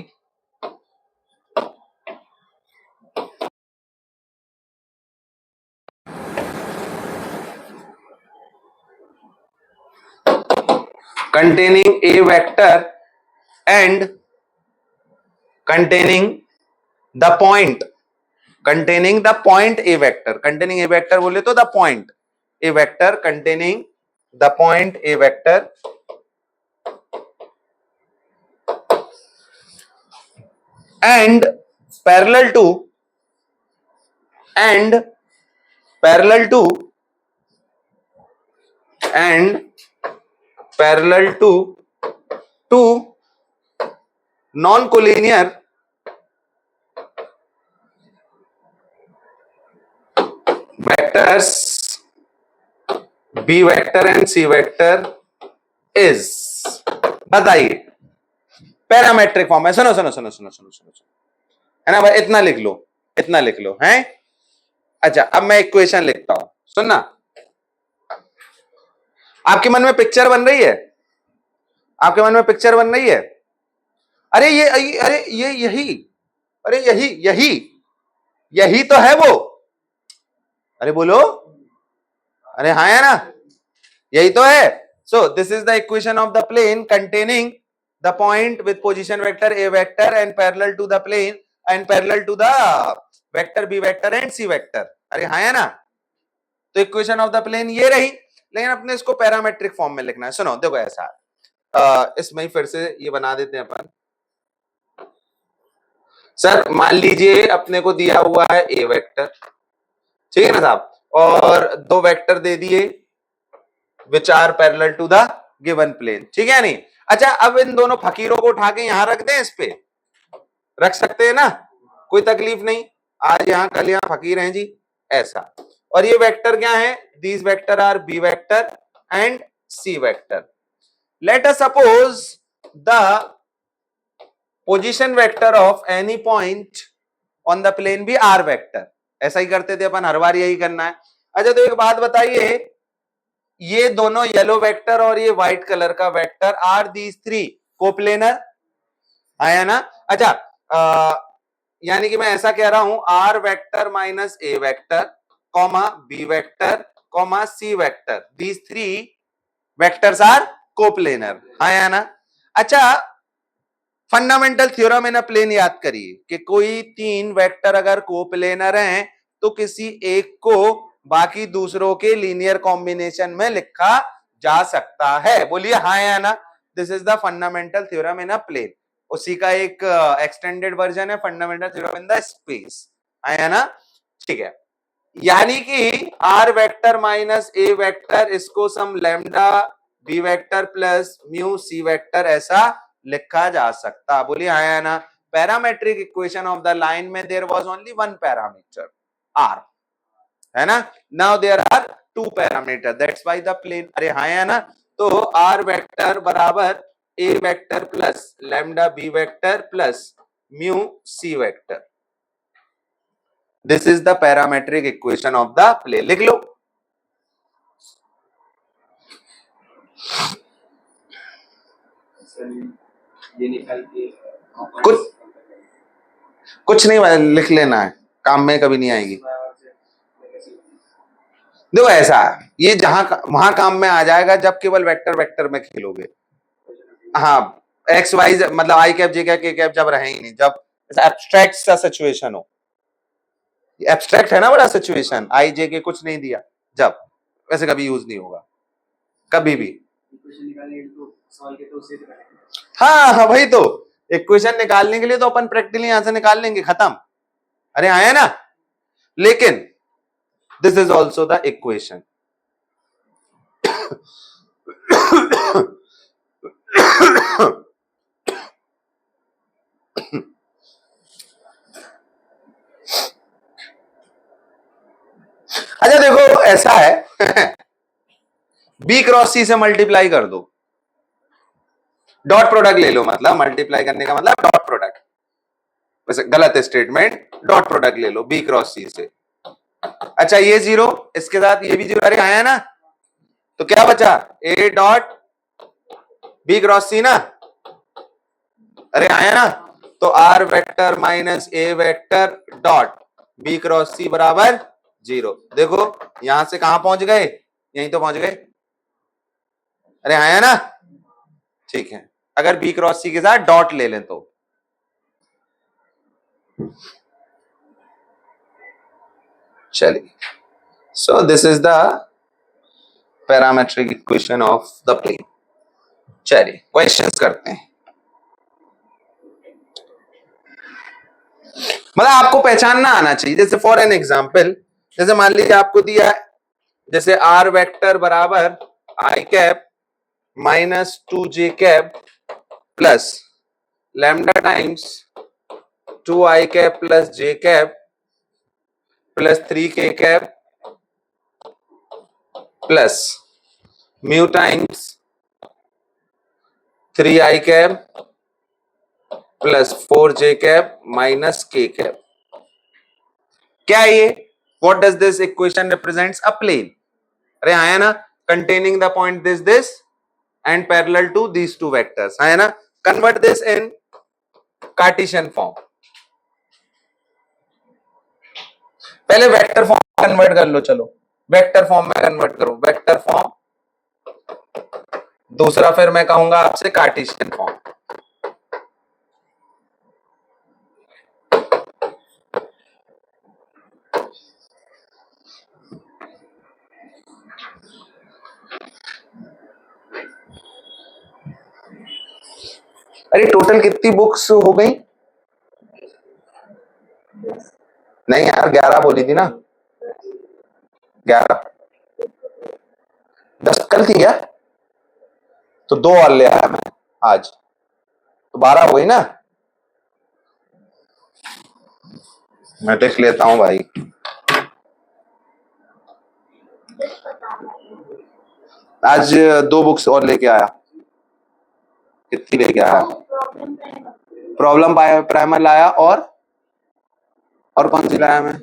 containing a vector and containing the point, containing the point a vector, containing a vector बोले तो the point a vector, containing the point a vector and parallel to and parallel to and parallel to two non-collinear vectors b vector and c vector is, बताइए parametric form है, सुनो सुनो सुनो सुनो सुनो सुनो, है ना भाई, इतना लिख लो, इतना लिख लो हैं। अच्छा अब मैं इक्वेशन लिखता हूं, सुनना, आपके मन में पिक्चर बन रही है, आपके मन में पिक्चर बन रही है, अरे ये अरे ये यही, अरे यही यही यही तो है वो, अरे बोलो, अरे हाँ है ना, यही तो है। So this is the equation of the plane containing the point with position vector a vector and parallel to the plane and parallel to the vector b vector and c vector, अरे हाँ है ना। तो equation of the plane ये रही, लेकिन अपने इसको पैरामेट्रिक फॉर्म में लिखना है। सुनो देखो ऐसा, इसमें फिर से ये बना देते हैं अपन। सर मान लीजिए अपने को दिया हुआ है ए वेक्टर, ठीक है ना साहब, और दो वेक्टर दे दिए which are parallel to the given plane, ठीक है नहीं। अच्छा अब इन दोनों फकीरों को उठा के यहां रख दें, इस पे रख सकते हैं ना, कोई तकलीफ नहीं, आज यहां कल यहां फकीर हैं जी, ऐसा। और ये वेक्टर क्या है, these vector are b vector and c vector. Let us suppose the position vector of any point on the plane be r vector, ऐसा ही करते थे अपन, हर बार यही करना है। अच्छा तो एक बात बताइए, ये दोनों येलो वेक्टर और ये व्हाइट कलर का vector are these three coplanar, आया ना। अच्छा यानी कि मैं ऐसा कह रहा हूं r vector minus a vector comma b vector comma c vector, these three vectors are coplanar, आया ना। अच्छा fundamental theorem in a plane याद करिए कि कोई तीन वेक्टर अगर कोप्लेनर हैं तो किसी एक को बाकी दूसरों के लीनियर कॉम्बिनेशन में लिखा जा सकता है, बोलिए हाँ या ना। This is the fundamental theorem in a plane, उसी का एक एक्सटेंडेड वर्जन है fundamental theorem in the space, आया ना, ठीक है। यानी कि r vector minus a vector, इसको some lambda b vector plus mu c vector ऐसा लिखा जा सकता, बोलिए हाँ या ना। Parametric equation of the line में there was only one parameter r, है ना। Now there are two parameter, that's why the plane. अरे हाँ है ना, तो आर वेक्टर बराबर a vector plus lambda b vector plus mu c vector, this is the parametric equation of the plane. लिख लो। ये निकाल के कुछ नहीं लिख लेना है, काम में कभी नहीं आएगी। देखो ऐसा, ये जहां वहां काम में आ जाएगा जब केवल वेक्टर वेक्टर में खेलोगे। हाँ, एक्स वाई मतलब आई कैप जे कैप के कैप जब रहे ही नहीं, जब एब्स्ट्रैक्ट सा सिचुएशन हो। एब्स्ट्रैक्ट है ना बड़ा सिचुएशन, आई जे के कुछ नहीं दिया, जब वैसे कभी यूज नहीं होगा कभी भी। हाँ हाँ वही तो, इक्वेशन निकालने के लिए तो अपन प्रैक्टिकली यहां से निकाल लेंगे, खत्म। अरे आया ना, लेकिन this is also the equation. अच्छा देखो ऐसा है, बी क्रॉस सी से मल्टीप्लाई कर दो, डॉट प्रोडक्ट ले लो, मतलब मल्टीप्लाई करने का मतलब डॉट प्रोडक्ट, वैसे गलत स्टेटमेंट, डॉट प्रोडक्ट ले लो बी क्रॉस सी से। अच्छा ये जीरो, इसके साथ ये भी जीरो, अरे आया ना, तो क्या बचा, a dot b cross c ना, अरे आया ना, तो r vector minus a vector dot b cross c बराबर जीरो। देखो यहां से कहां पहुंच गए, यहीं तो पहुंच गए। अरे आया ना, ठीक है, अगर बी क्रॉस सी के साथ डॉट ले लें तो। चलिए, so this is the parametric equation of the plane. चलिए क्वेश्चंस करते हैं। मतलब आपको पहचानना आना चाहिए, जैसे फॉर एन एग्जाम्पल, जैसे मान लीजिए आपको दिया है, जैसे आर वेक्टर बराबर i cap minus two j cap plus lambda times two i cap plus j cap plus three k cap plus mu times three i cap plus four j cap minus k cap. क्या है ये, what does this equation represents, a plane. अरे आया ना, containing the point this and parallel to these two vectors, है ना। convert this in Cartesian form, पहले vector form convert कर लो, चलो वेक्टर फॉर्म में कन्वर्ट करो, वेक्टर फॉर्म, दूसरा फिर मैं कहूंगा आपसे कार्टेशियन फॉर्म। अरे टोटल कितनी बुक्स हो गई, नहीं यार 11 बोली थी ना, 11, 10 कल थी क्या, तो 2 और ले आया मैं आज, तो 12 हो गई ना। मैं देख लेता हूं भाई, आज 2 बुक्स और लेके आया, कितनी लेके आया, प्रॉब्लम प्राइमर लाया, और कौन सी लाया मैं,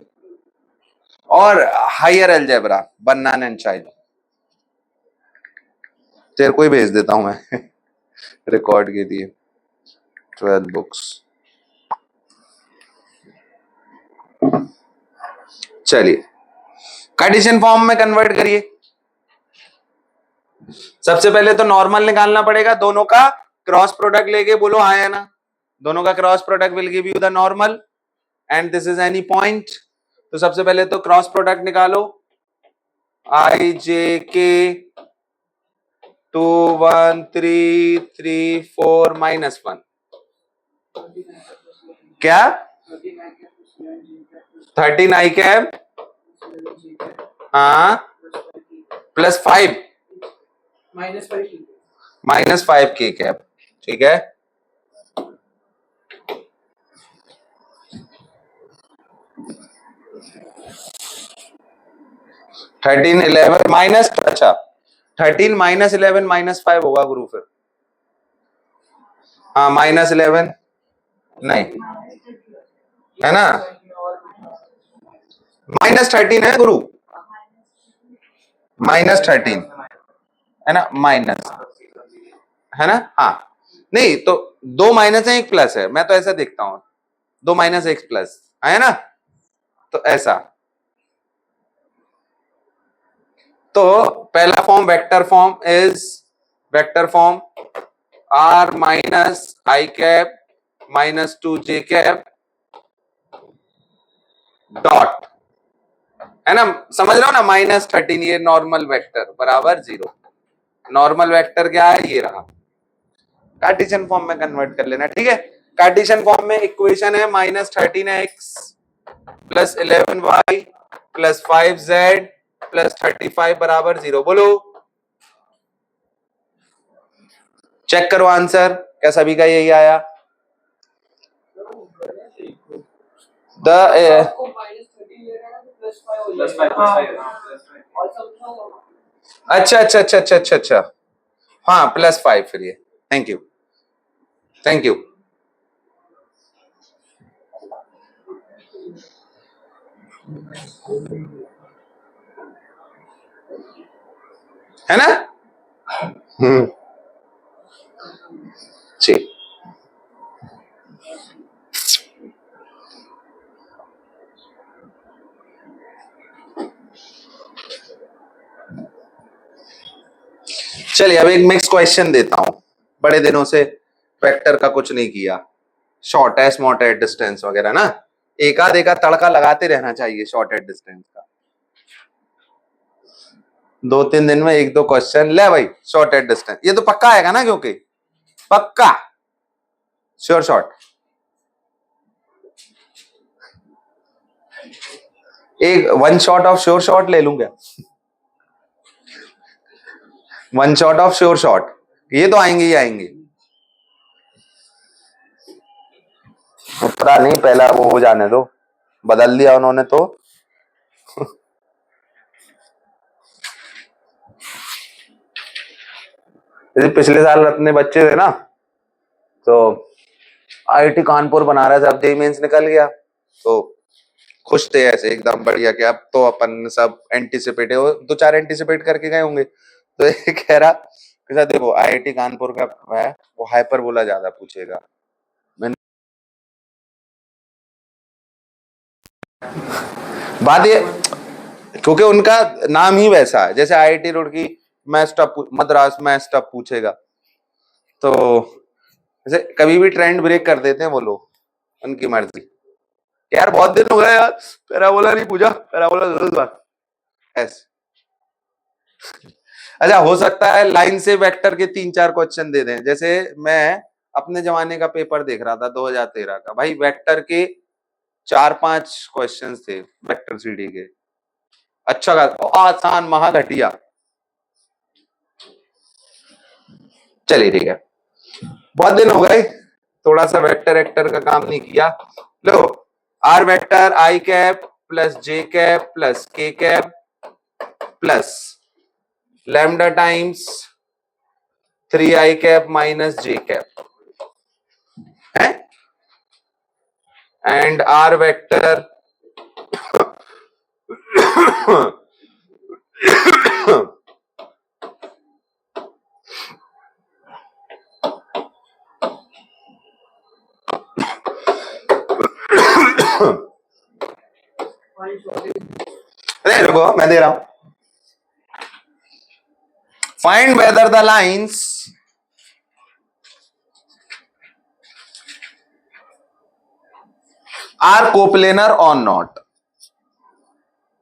और हायर अलजेब्रा बनाना एंड चाइल्ड, तेरे को ही भेज देता हूं मैं रिकॉर्ड के लिए 12 बुक्स। चलिए कार्टेशियन फॉर्म में कन्वर्ट करिए। सबसे पहले तो नॉर्मल निकालना पड़ेगा, दोनों का क्रॉस प्रोडक्ट लेके बोलो हाँ या ना, दोनों का cross product will give you the normal and this is any point. तो सबसे पहले तो क्रॉस प्रोडक्ट निकालो, आई जे के 2 1 3 3 4 -1, क्या 13 आई कैप, हाँ +5 -5 के कैप, ठीक है। 13 11 माइनस, अच्छा 13 माइनस 11 माइनस 5 होगा गुरु फिर। हाँ माइनस 11 नहीं है ना, माइनस 13 है गुरु, माइनस 13 है ना, माइनस है ना। हाँ नहीं तो दो माइनस है एक प्लस है, मैं तो ऐसा देखता हूं, दो माइनस एक प्लस है ना, तो ऐसा। तो पहला form vector form is vector form r minus I cap minus 2j cap dot, है ना, समझ रहे हो ना, माइनस 13 ये नॉर्मल वेक्टर बराबर 0। नॉर्मल वेक्टर क्या है, ये रहा, कार्टेशियन फॉर्म में कन्वर्ट कर लेना, ठीक है। कार्टेशियन फॉर्म में इक्वेशन है minus 13x plus 11y plus 5z plus 35 बराबर 0। बोलो, चेक करो आंसर, क्या सभी का यही आया? द अच्छा अच्छा अच्छा अच्छा अच्छा अच्छा, हाँ प्लस 5 फिर ये, थैंक यू थैंक यू। है ना, ठीक। चलिए अब एक मिक्स क्वेश्चन देता हूं, बड़े दिनों से वेक्टर का कुछ नहीं किया, शॉर्ट है स्मॉट एट डिस्टेंस वगैरह ना, एक आध तड़का लगाते रहना चाहिए शॉर्ट एट डिस्टेंस का, 2-3 दिन में एक दो क्वेश्चन ले भाई शॉर्ट एट डिस्टेंस, ये तो पक्का आएगा ना, क्योंकि पक्का श्योर शॉट, एक one shot of sure shot ले लूंगा, one shot of sure shot, ये तो आएंगे ही आएंगे, पता नहीं पहला वो हो जाने दो, बदल दिया उन्होंने तो। जैसे पिछले साल अपने बच्चे थे ना, तो आईआईटी कानपुर बना रहा था, अब जेईई मेंस निकल गया, तो खुश थे ऐसे एकदम बढ़िया कि अब तो अपन सब एंटिसिपेट है, वो दो चार एंटिसिपेट करके गए होंगे, तो ये कह रहा कि सर देखो आईआईटी कानपुर का है, वो हाइपर बोला ज्यादा पूछेगा, मैंने बात ये, क्योंकि उनका नाम ही वैसा है, जैसे IIT Roorkee Madras math tough पूछेगा, तो जैसे कभी भी ट्रेंड ब्रेक कर देते हैं वो लोग, उनकी मर्जी, यार बहुत दिन हो गए यार पैराबोला नहीं पूछा, पैराबोला जरूर बात ऐसे। अच्छा हो सकता है लाइन से वेक्टर के 3-4 क्वेश्चन दे दें, जैसे मैं अपने जमाने का पेपर देख रहा था 2013 का, भाई वेक्टर के 4-5 क्वेश्चंस थे वेक्टर सीडी के, अच्छा आसान महा घटिया, चलिए ठीक है, बहुत दिन हो गए थोड़ा सा वेक्टर वेक्टर का काम नहीं किया। लो r vector i cap plus j cap plus k cap plus lambda times 3i cap minus j cap है, एंड आर वेक्टर अरे रुको मैं दे रहा हूं, find whether the lines are coplanar or not.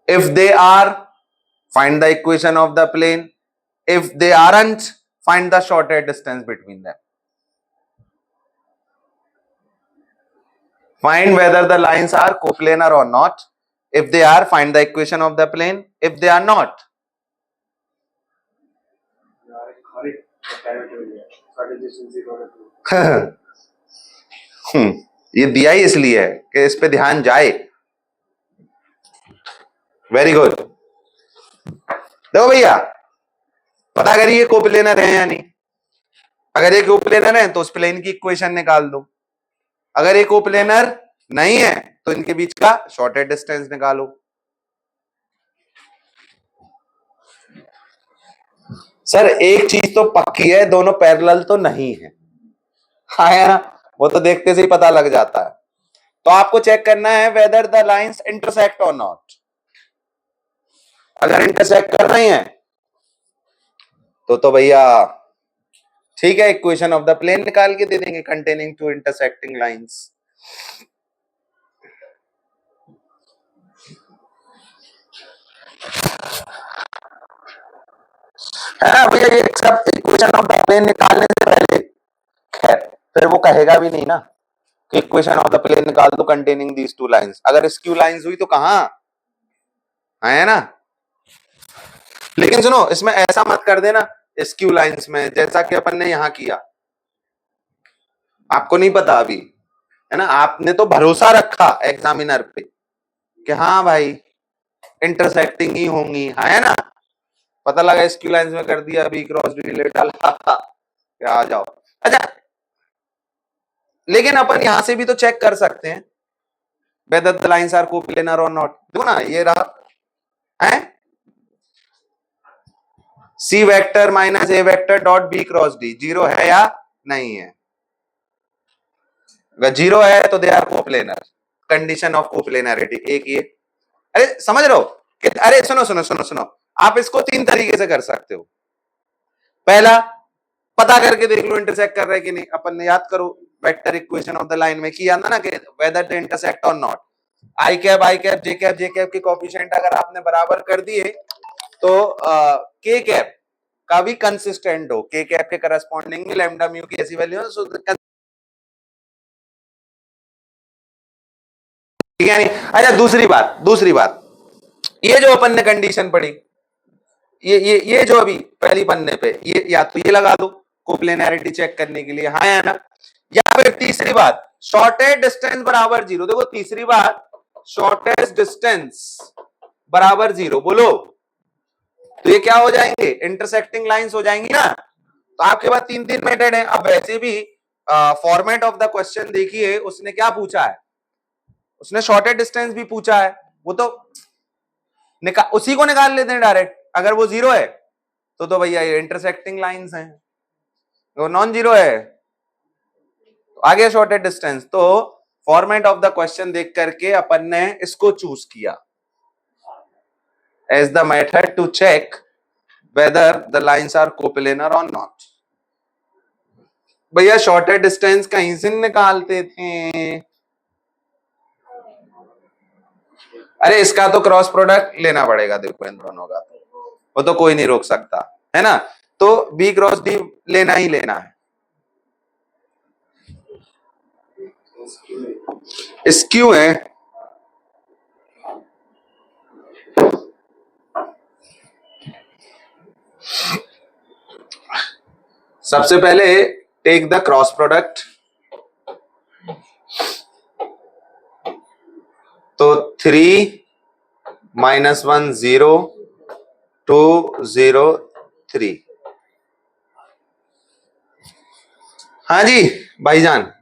If they are, find the equation of the plane. If they aren't, find the shortest distance between them. Find whether the lines are coplanar or not. If they are, find the equation of the plane. If they are not, ये दिया ही इसलिए है कि इस पे ध्यान जाए। Very good, देखो भैया, पता करिए कोप्लेनर है या नहीं। अगर ये कोप्लेनर है तो उस प्लेन की इक्वेशन निकाल दो, अगर ये कोप्लेनर नहीं है तो इनके बीच का शॉर्टेस्ट डिस्टेंस निकालो। सर एक चीज तो पक्की है, दोनों पैरेलल तो नहीं है, हाँ ना, वो तो देखते से ही पता लग जाता है। तो आपको चेक करना है वेदर द लाइंस इंटरसेक्ट और नॉट। अगर इंटरसेक्ट कर रही हैं तो भैया ठीक है, इक्वेशन ऑफ द प्लेन निकाल के दे देंगे कंटेनिंग टू इंटरसेक्टिंग लाइंस। है ना भैया, ये सब इक्वेशन ऑफ द प्लेन निकालने से पहले खैर फिर वो कहेगा भी नहीं ना कि इक्वेशन ऑफ द प्लेन निकाल दो कंटेनिंग दीस टू लाइंस। अगर स्क्यू लाइंस हुई तो कहां है ना। लेकिन सुनो, इसमें ऐसा मत कर देना स्क्यू लाइंस में जैसा कि अपन ने यहां किया। आपको नहीं पता अभी, है ना, आपने तो भरोसा रखा एग्जामिनर पे कि हाँ भाई इंटरसेक्टिंग ही होंगी, है ना। पता लगा स्क्यू लाइंस में कर दिया, बी क्रॉस डी ले डाला क्या आ जाओ। अच्छा, लेकिन अपन यहां से भी तो चेक कर सकते हैं whether the lines are coplanar or not। देखो ना, ये रहा है c vector minus a vector dot b cross d, zero है या नहीं है। अगर जीरो है तो they are coplanar, condition of coplanarity एक ये। अरे समझ रहे हो कि, अरे सुनो सुनो सुनो सुनो, आप इसको तीन तरीके से कर सकते हो। पहला, पता करके देख लो इंटरसेक्ट कर रहे कि नहीं। अपन ने याद करो vector equation of the line में किया था ना कि वेदर दे इंटरसेक्ट और not. I cap j cap के कोफिशिएंट अगर आपने बराबर कर दिए तो के कैप का भी कंसिस्टेंट हो, के कैप के करस्पॉन्डिंग में लैम्डा म्यू की ऐसी वैल्यू हो, ठीक है नहीं। अच्छा दूसरी बात, ये जो अपन ने कंडीशन पढ़ी, ये जो अभी पहली पन्ने पे, ये या तो ये लगा दो कोप्लेनैरिटी चेक करने के लिए, हाँ या ना। या फिर तीसरी बात, शॉर्टेस्ट डिस्टेंस बराबर जीरो। देखो तीसरी बात, शॉर्टेस्ट डिस्टेंस बराबर जीरो बोलो तो ये क्या हो जाएंगे, इंटरसेक्टिंग लाइंस हो जाएंगी ना। तो आपके पास तीन तीन मेथड है। अब वैसे भी फॉर्मेट ऑफ द क्वेश्चन देखिए, उसने क्या पूछा है, उसने शॉर्टेस्ट डिस्टेंस भी पूछा है, वो तो उसी को निकाल लेते हैं डायरेक्ट। अगर वो जीरो है तो भैया ये इंटरसेक्टिंग लाइंस हैं, वो नॉन जीरो है तो आगे शॉर्टेस्ट डिस्टेंस। तो फॉर्मेट ऑफ द क्वेश्चन देख करके अपन ने इसको चूज किया as the method to check whether the lines are coplanar और नॉट। भैया शॉर्टेस्ट डिस्टेंस कहीं से निकालते थे। अरे इसका तो क्रॉस प्रोडक्ट लेना पड़ेगा, देखो इन दोनों का तो वो तो कोई नहीं रोक सकता, है ना। तो बी क्रॉस डी लेना ही लेना है। स्क्यू है, सबसे पहले टेक द क्रॉस प्रोडक्ट। तो 3 - 1 0 2 0 3। हाँ जी भाईजान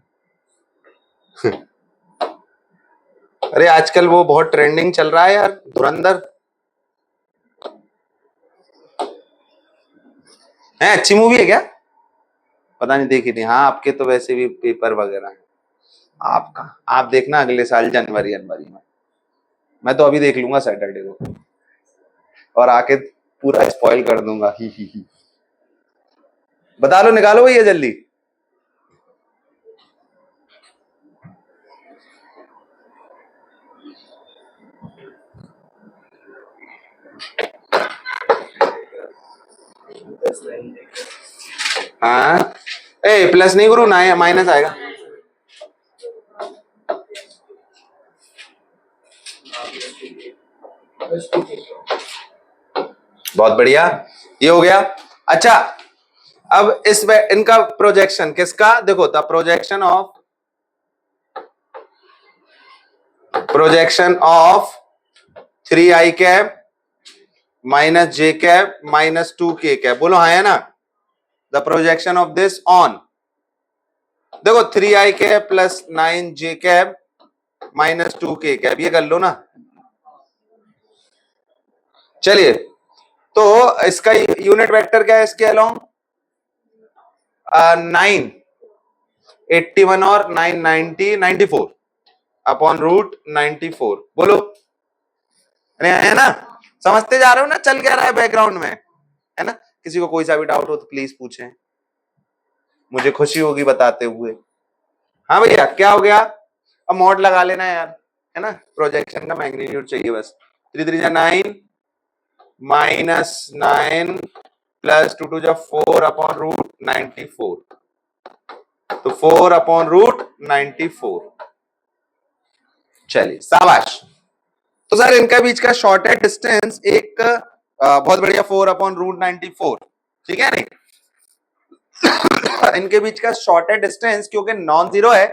अरे आजकल वो बहुत ट्रेंडिंग चल रहा है यार, धुरंधर है, अच्छी मूवी है क्या, पता नहीं देखी थी। हाँ आपके तो वैसे भी पेपर वगैरह है, आपका आप देखना अगले साल जनवरी में। मैं तो अभी देख लूंगा सैटरडे को और आके पूरा स्पॉइल कर दूंगा। ही बता लो, निकालो भैया जल्दी। हाँ ए प्लस नहीं गुरु, ना माइनस आएगा। बहुत बढ़िया, ये हो गया। अच्छा अब इनका प्रोजेक्शन किसका, देखो the projection of 3 i cap minus j cap minus 2k cap, बोलो हाँ है ना। The projection of this on, देखो 3i cap plus 9j cap minus 2k cap, ये कर लो ना। चलिए, तो इसका यूनिट वेक्टर क्या है इसके अलोंग, 9, 81 और 9, 90, 94 अपॉन रूट 94, बोलो। अरे है ना, समझते जा रहे हो ना, चल क्या रहा है बैकग्राउंड में, है ना। किसी को कोई सा भी डाउट हो तो प्लीज पूछें, मुझे खुशी होगी बताते हुए। हाँ भैया क्या हो गया, अब मॉड लगा लेना यार, है ना, प्रोजेक्शन का मैग्नीट्यूड चाहिए बस। 3 3 9 माइनस 9 प्लस 2 2 4 अपॉन रूट 94, तो 4 अपॉन रूट 94। चलिए शाबाश। तो सर इनका बीच का शॉर्टेस्ट डिस्टेंस एक बहुत बढ़िया 4 अपॉन रूट 94, ठीक है नहीं। इनके बीच का शॉर्टेस्ट डिस्टेंस क्योंकि नॉन जीरो है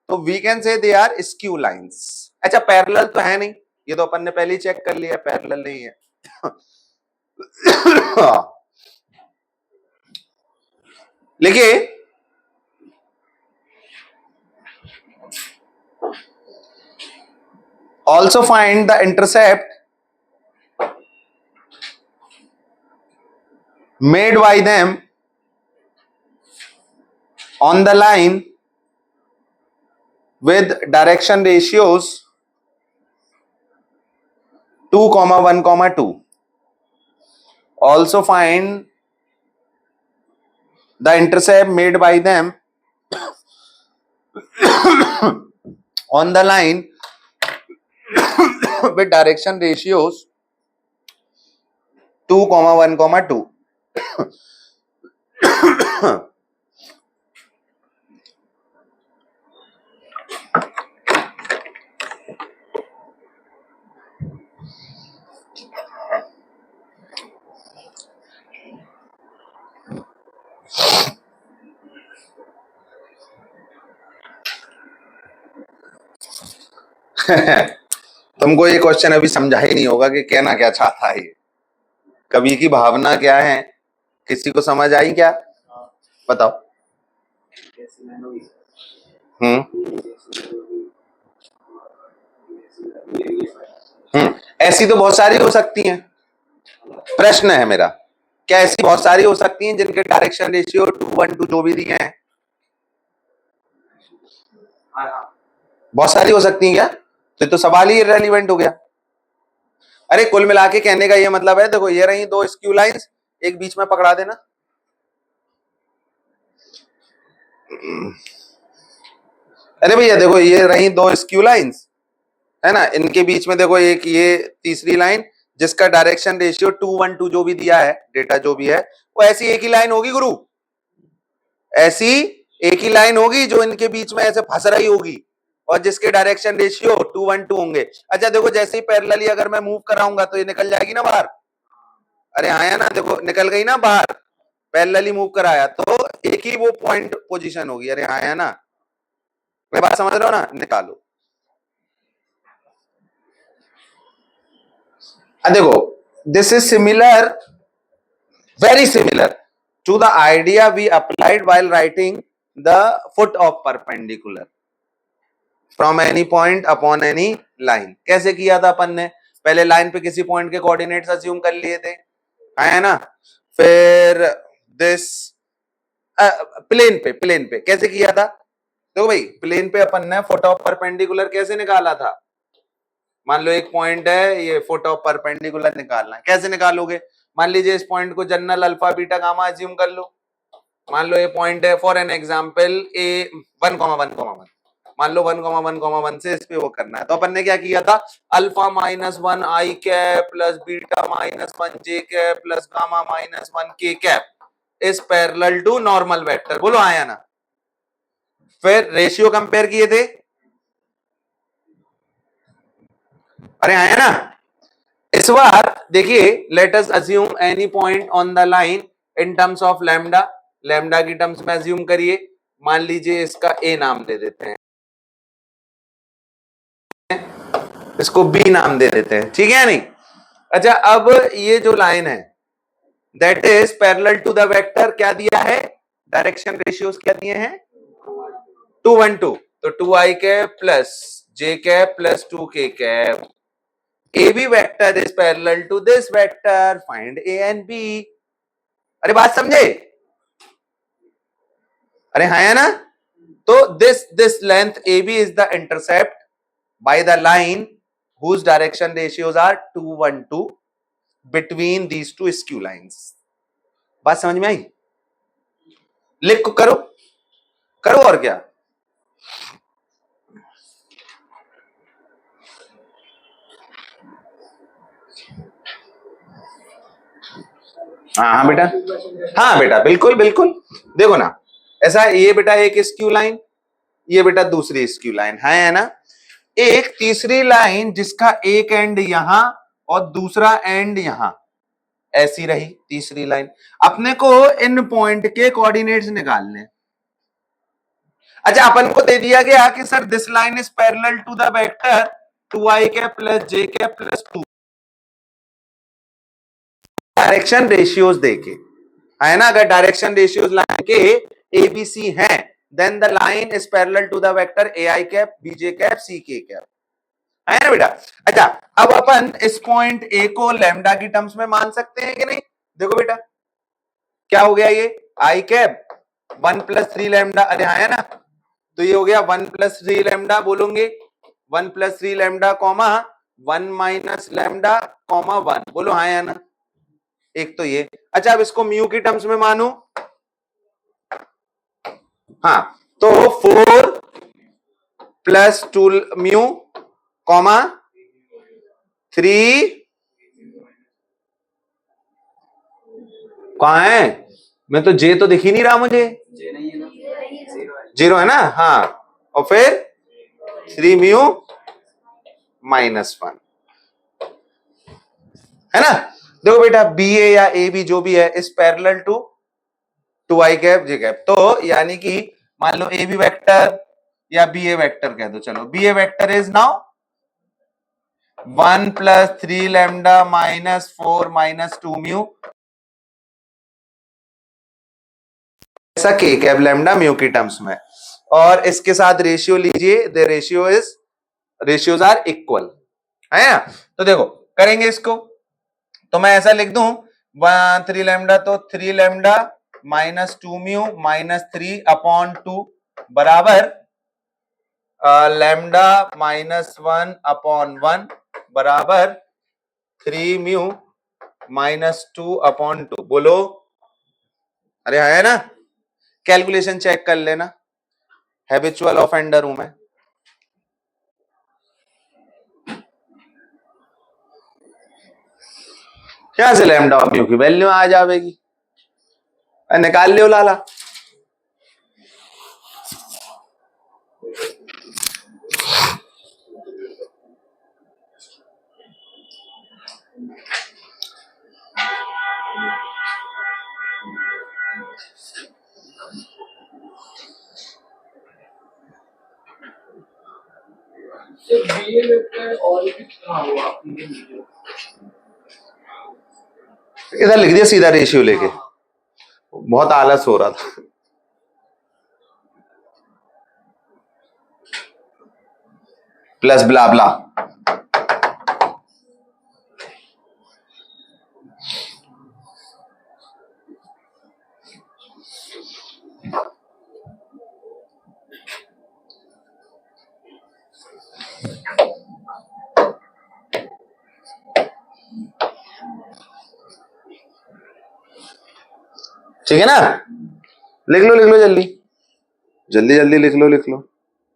तो we can say they are skew lines. अच्छा पैरेलल तो है नहीं, ये तो अपन ने पहले ही चेक कर लिया, पैरेलल नहीं है। लिखिए also find the intercept made by them on the line with direction ratios 2, 1, 2. Also find the intercept made by them on the line with direction ratios 2, 1, 2. तुमको ये क्वेश्चन अभी समझा ही नहीं होगा कि कहना क्या चाहता है ये, कवि की भावना क्या है, किसी को समझ आई क्या, बताओ। ऐसी तो बहुत सारी हो सकती हैं, प्रश्न है मेरा, क्या ऐसी बहुत सारी हो सकती हैं जिनके डायरेक्शन रेशियो 2:1 जो भी दिए हैं, बहुत सारी हो सकती हैं क्या, तो सवाल ही इररिलेवेंट हो गया। अरे कुल मिला के कहने का ये मतलब है, देखो ये रही दो स्क्यू लाइंस, एक बीच में पकड़ा देना। अरे भैया देखो ये रही दो स्क्यू लाइंस, है ना, इनके बीच में देखो एक ये तीसरी लाइन जिसका डायरेक्शन रेशियो 2:1 जो भी दिया है, डेटा जो भी है, वो ऐसी एक ही लाइन होगी गुरु, ऐसी एक ही लाइन होगी जो इनके बीच में ऐसे फंस रही होगी और जिसके डायरेक्शन रेशियो 2:1 होंगे। अच्छा देखो जैसे ही पैरेलली अगर मैं मूव कराऊंगा तो ये निकल जाएगी ना बाहर, अरे आया ना, देखो निकल गई ना बाहर, पैरेलली मूव कराया तो एक ही वो पॉइंट पोजीशन होगी, अरे आया ना, मैं बात समझ रहा हूं ना, निकालो। देखो this is similar, very similar to the idea we applied while writing the foot of perpendicular from any point upon any line। कैसे किया था अपन ने, पहले लाइन पे किसी पॉइंट के कोऑर्डिनेट्स अज्यूम कर लिए थे, है ना, फिर दिस प्लेन पे कैसे किया था, देखो भाई प्लेन पे अपन ने फुट ऑफ परपेंडिकुलर कैसे निकाला था, मान लो एक पॉइंट है, ये फुट ऑफ परपेंडिकुलर निकालना है, कैसे निकालोगे, मान लीजिए इस पॉइंट को general alpha beta gamma assume कर लो, मान लो ये पॉइंट है फॉर एन एग्जांपल ए 1,1,1, मान लो 1,1,1 से इस पे वो करना है, तो अपन ने क्या किया था, alpha -1 i cap plus beta -1 j cap plus gamma -1 k cap is parallel to normal vector, बोलो आया ना, फिर रेशियो कंपेयर किए थे, अरे आया ना। इस बार देखिए let us assume any point on the line in terms of lambda, lambda की टर्म्स में अज्यूम करिए, मान लीजिए इसका ए नाम दे देते हैं, इसको बी नाम दे देते हैं, ठीक है नहीं, अच्छा, अब ये जो लाइन है that is parallel to the vector, क्या दिया है, डायरेक्शन रेशियोज क्या दिए हैं, 2 1 2, तो 2i cap plus j cap plus 2k cap, AB vector is parallel to this vector, find A and B। अरे बात समझे, अरे हाँ है ना, तो this length AB is the intercept by the line whose direction ratios are 2 1 2 between these two skew lines। बात समझ में आई, लिख को करो, करो और क्या, हाँ बेटा, हाँ बेटा, बिल्कुल बिल्कुल, देखो ना, ऐसा ये बेटा एक स्क्यू लाइन, ये बेटा दूसरी स्क्यू लाइन है ना, एक तीसरी लाइन जिसका एक एंड यहां और दूसरा एंड यहां, ऐसी रही तीसरी लाइन। अपने को इन पॉइंट के कोऑर्डिनेट्स निकालने। अच्छा, अपन को दे दिया गया कि sir this line is parallel to the vector 2i cap plus j cap plus 2, direction ratios देके, है ना, अगर डायरेक्शन रेशियोज लाइन के एबीसी हैं then the line is parallel to the vector ai cap bj cap ck cap, है ना बेटा। अच्छा, अब अपन इस पॉइंट ए को लैम्डा की टर्म्स में मान सकते हैं कि नहीं, देखो बेटा क्या हो गया, ये आई कैप 1 प्लस 3 लैम्डा, अरे हाँ है ना, तो ये हो गया 1 प्लस 3 लैम्डा, बोलोगे 1 plus 3 lambda comma 1 minus lambda comma 1, बोलो हाँ या ना, एक तो ये। अच्छा, अब इसको म्यू की टर्म्स में मानो, हाँ, तो 4 प्लस 2 म्यू कॉमा 3, कहां है, मैं तो जे तो दिख ही नहीं रहा मुझे, जे नहीं है ना, जीरो है ना, हाँ, और फिर 3 म्यू माइनस 1, है ना। देखो बेटा बी ए या ए बी जो भी है इस parallel to 2i cap j cap, तो यानी कि मान लो ए बी वेक्टर या बी ए वेक्टर कह दो, चलो b a vector is now 1 plus 3 lambda minus 4 minus 2 mu, ऐसा के कैप लैम्डा म्यू की टर्म्स में, और इसके साथ रेशियो लीजिए, the ratio is, ratios are equal, है ना। तो देखो करेंगे इसको, तो मैं ऐसा लिख दूं 3 लैम्डा, तो 3 lambda minus 2 mu minus 3 upon 2 बराबर लैम्डा माइनस 1 अपॉन 1 बराबर 3 म्यू माइनस 2 अपॉन 2, बोलो अरे है ना, कैलकुलेशन चेक कर लेना, हैबिचुअल ऑफेंडर हूं मैं। क्या से लैम्डा और म्यू की वैल्यू आ जाएगी, निकाल लियो लाला। बीए वेक्टर और भी कितना हुआ आपने वीडियो, इधर लिख दिया सीधा रेशियो लेके, बहुत आलस हो रहा था। प्लस ब्ला ब्ला, ठीक है ना, लिख लो जल्दी, जल्दी जल्दी लिख लो लिख लो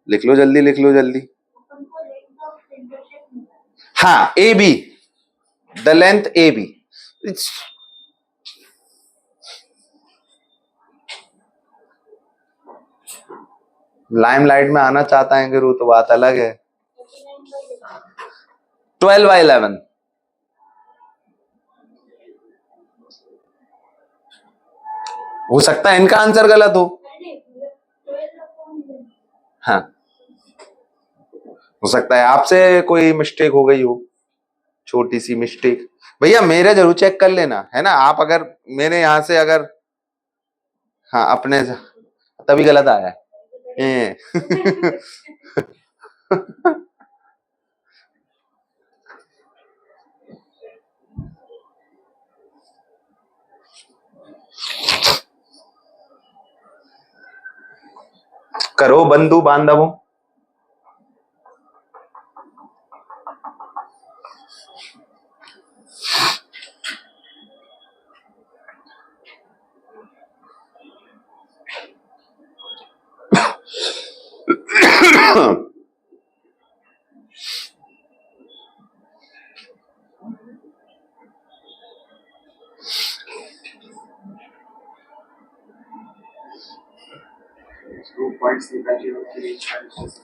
लिख लो, जल्दी लिख लो जल्दी। हाँ A B, the length A B, limelight में आना चाहता है गुरु तो बात अलग है। 12/11, हो सकता है इनका आंसर गलत हो, हाँ, हो सकता है आपसे कोई मिस्टेक हो गई हो, छोटी सी मिस्टेक, भैया मेरे जरूर चेक कर लेना है ना, आप अगर मेरे यहां से अगर, हाँ अपने से, तभी गलत आया है। करो बंधु बांधवों।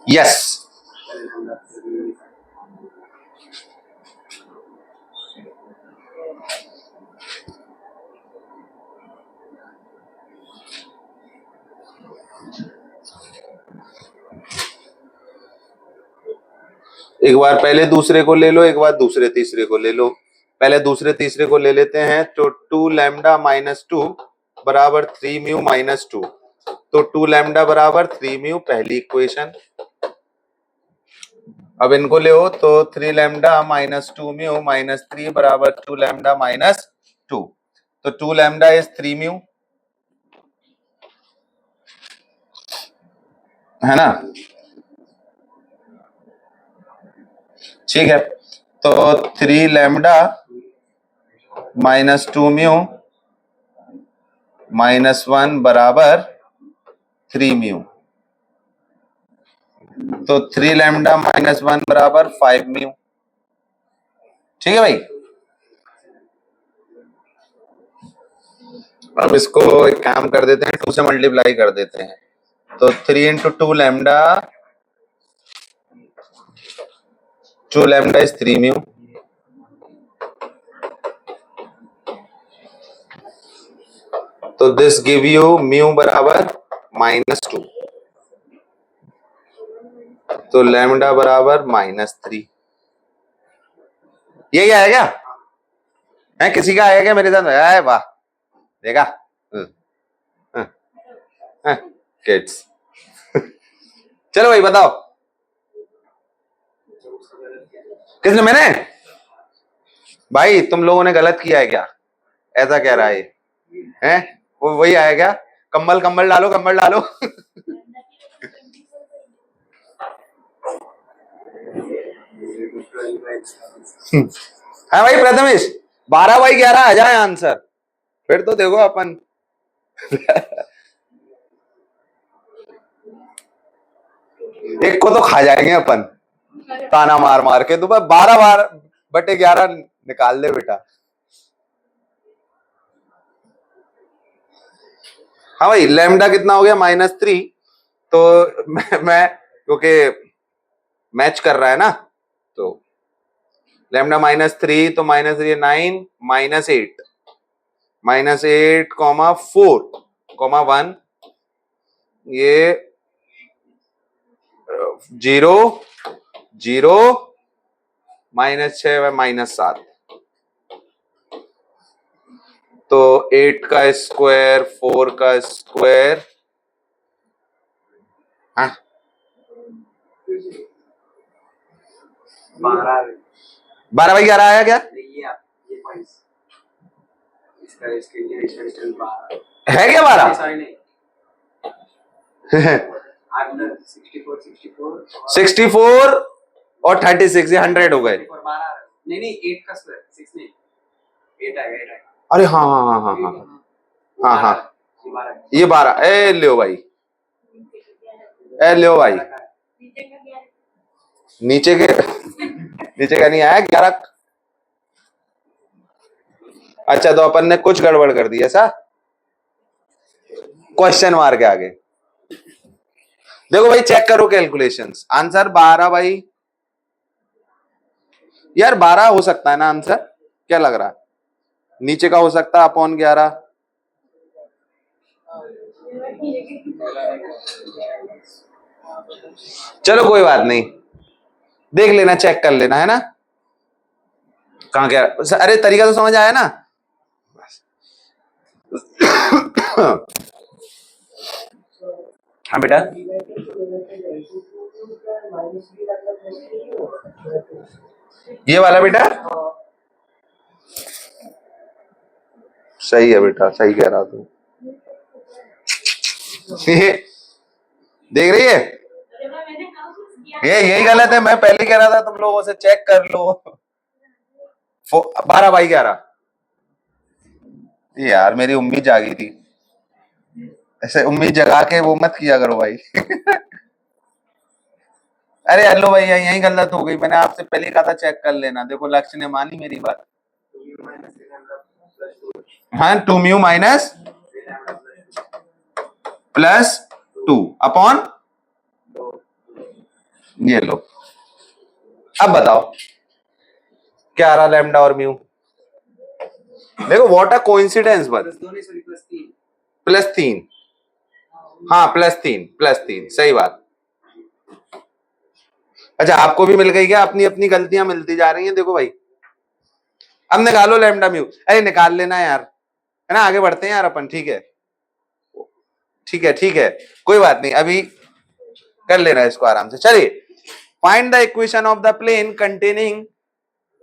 यस, एक बार पहले दूसरे को ले लो, एक बार दूसरे तीसरे को ले लो। पहले दूसरे तीसरे को ले लेते हैं, तो 2 लैम्डा माइनस 2 बराबर 3 म्यू माइनस 2, तो 2 लैम्डा बराबर 3 म्यू पहली इक्वेशन। अब इनको ले हो तो 3 लैम्डा माइनस 2 म्यू माइनस 3 बराबर 2 लैम्डा माइनस 2, तो 2 लैम्डा इज 3 म्यू, है ना। ठीक है, तो 3 लैम्डा माइनस 2 म्यू माइनस 1 बराबर 3 म्यू, तो 3 लैम्डा माइनस 1 बराबर 5 म्यू। ठीक है भाई, अब इसको एक काम कर देते हैं, 2 से मल्टीप्लाई कर देते हैं, तो 3 into 2 lambda, 2 lambda is 3 mu, तो दिस गिव यू म्यू बराबर माइनस 2, तो लैम्डा बराबर माइनस 3। यही आया क्या है, किसी का आया क्या मेरे साथ? आया, वाह, देखा किड्स। चलो भाई बताओ, किसने? मैंने? भाई तुम लोगों ने गलत किया है क्या, ऐसा कह रहा है हैं? वो वही आया क्या? कम्बल कम्बल डालो, कम्बल डालो। हाँ भाई प्रथमेश, 12/11 आ जाए आंसर, फिर तो देखो अपन। एक को तो खा जाएंगे अपन ताना मार मार के, तो 12/11 निकाल दे बेटा। हाँ भाई, लैम्डा कितना हो गया? -3, तो मैं क्योंकि मैच कर रहा है ना, तो लैम्डा -3, तो -3 9 -8 -8 4 1, ये 0 0 -6 -7, तो 8 का स्क्वायर 4 का स्क्वायर, हाँ 12/11 आया क्या? है क्या 12? 64 और 36, ये 100 हो गए। नहीं 8 का स्क्वायर 6 नहीं, 8 आएगा। अरे हाँ हाँ हाँ हाँ हाँ हाँ हाँ, ये 12। ए लो भाई, ए लो भाई, नीचे का नहीं आया 11। अच्छा, तो अपन ने कुछ गड़बड़ कर दी ऐसा, क्वेश्चन मार के आगे। देखो भाई चेक करो कैलकुलेशंस, आंसर 12 भाई, यार 12 हो सकता है ना आंसर, क्या लग रहा है? नीचे का हो सकता है अपॉन 11। चलो कोई बात नहीं, देख लेना, चेक कर लेना, है ना। कहाँ गया? अरे तरीका तो समझ आया ना? हाँ बेटा, ये वाला बेटा सही है बेटा, सही कह रहा तू। देख रही है, ये यही गलत है। मैं पहले कह रहा था तुम लोगों से चेक कर लो। 12/11। यार मेरी उम्मीद जागी थी, ऐसे उम्मीद जगा के वो मत किया करो भाई। अरे हेलो भैया, यही गलत हो गई। मैंने आपसे पहले कहा था चेक कर लेना। देखो लक्ष्य ने मानी मेरी बात। हाँ, 2 माइनस प्लस 2 अपॉन, ये लो। अब बताओ क्या आ रहा लैम्डा और म्यू? देखो व्हाट अ कोइंसिडेंस, बस +3। हाँ +3 सही बात। अच्छा आपको भी मिल गई क्या? अपनी अपनी गलतियां मिलती जा रही हैं। देखो भाई, अब निकालो लैम्डा म्यू। अरे निकाल लेना यार, है ना? आगे बढ़ते हैं यार अपन। ठीक है ठीक है, कोई बात नहीं, अभी कर लेना इसको आराम से। चलिए, find the equation of the plane containing.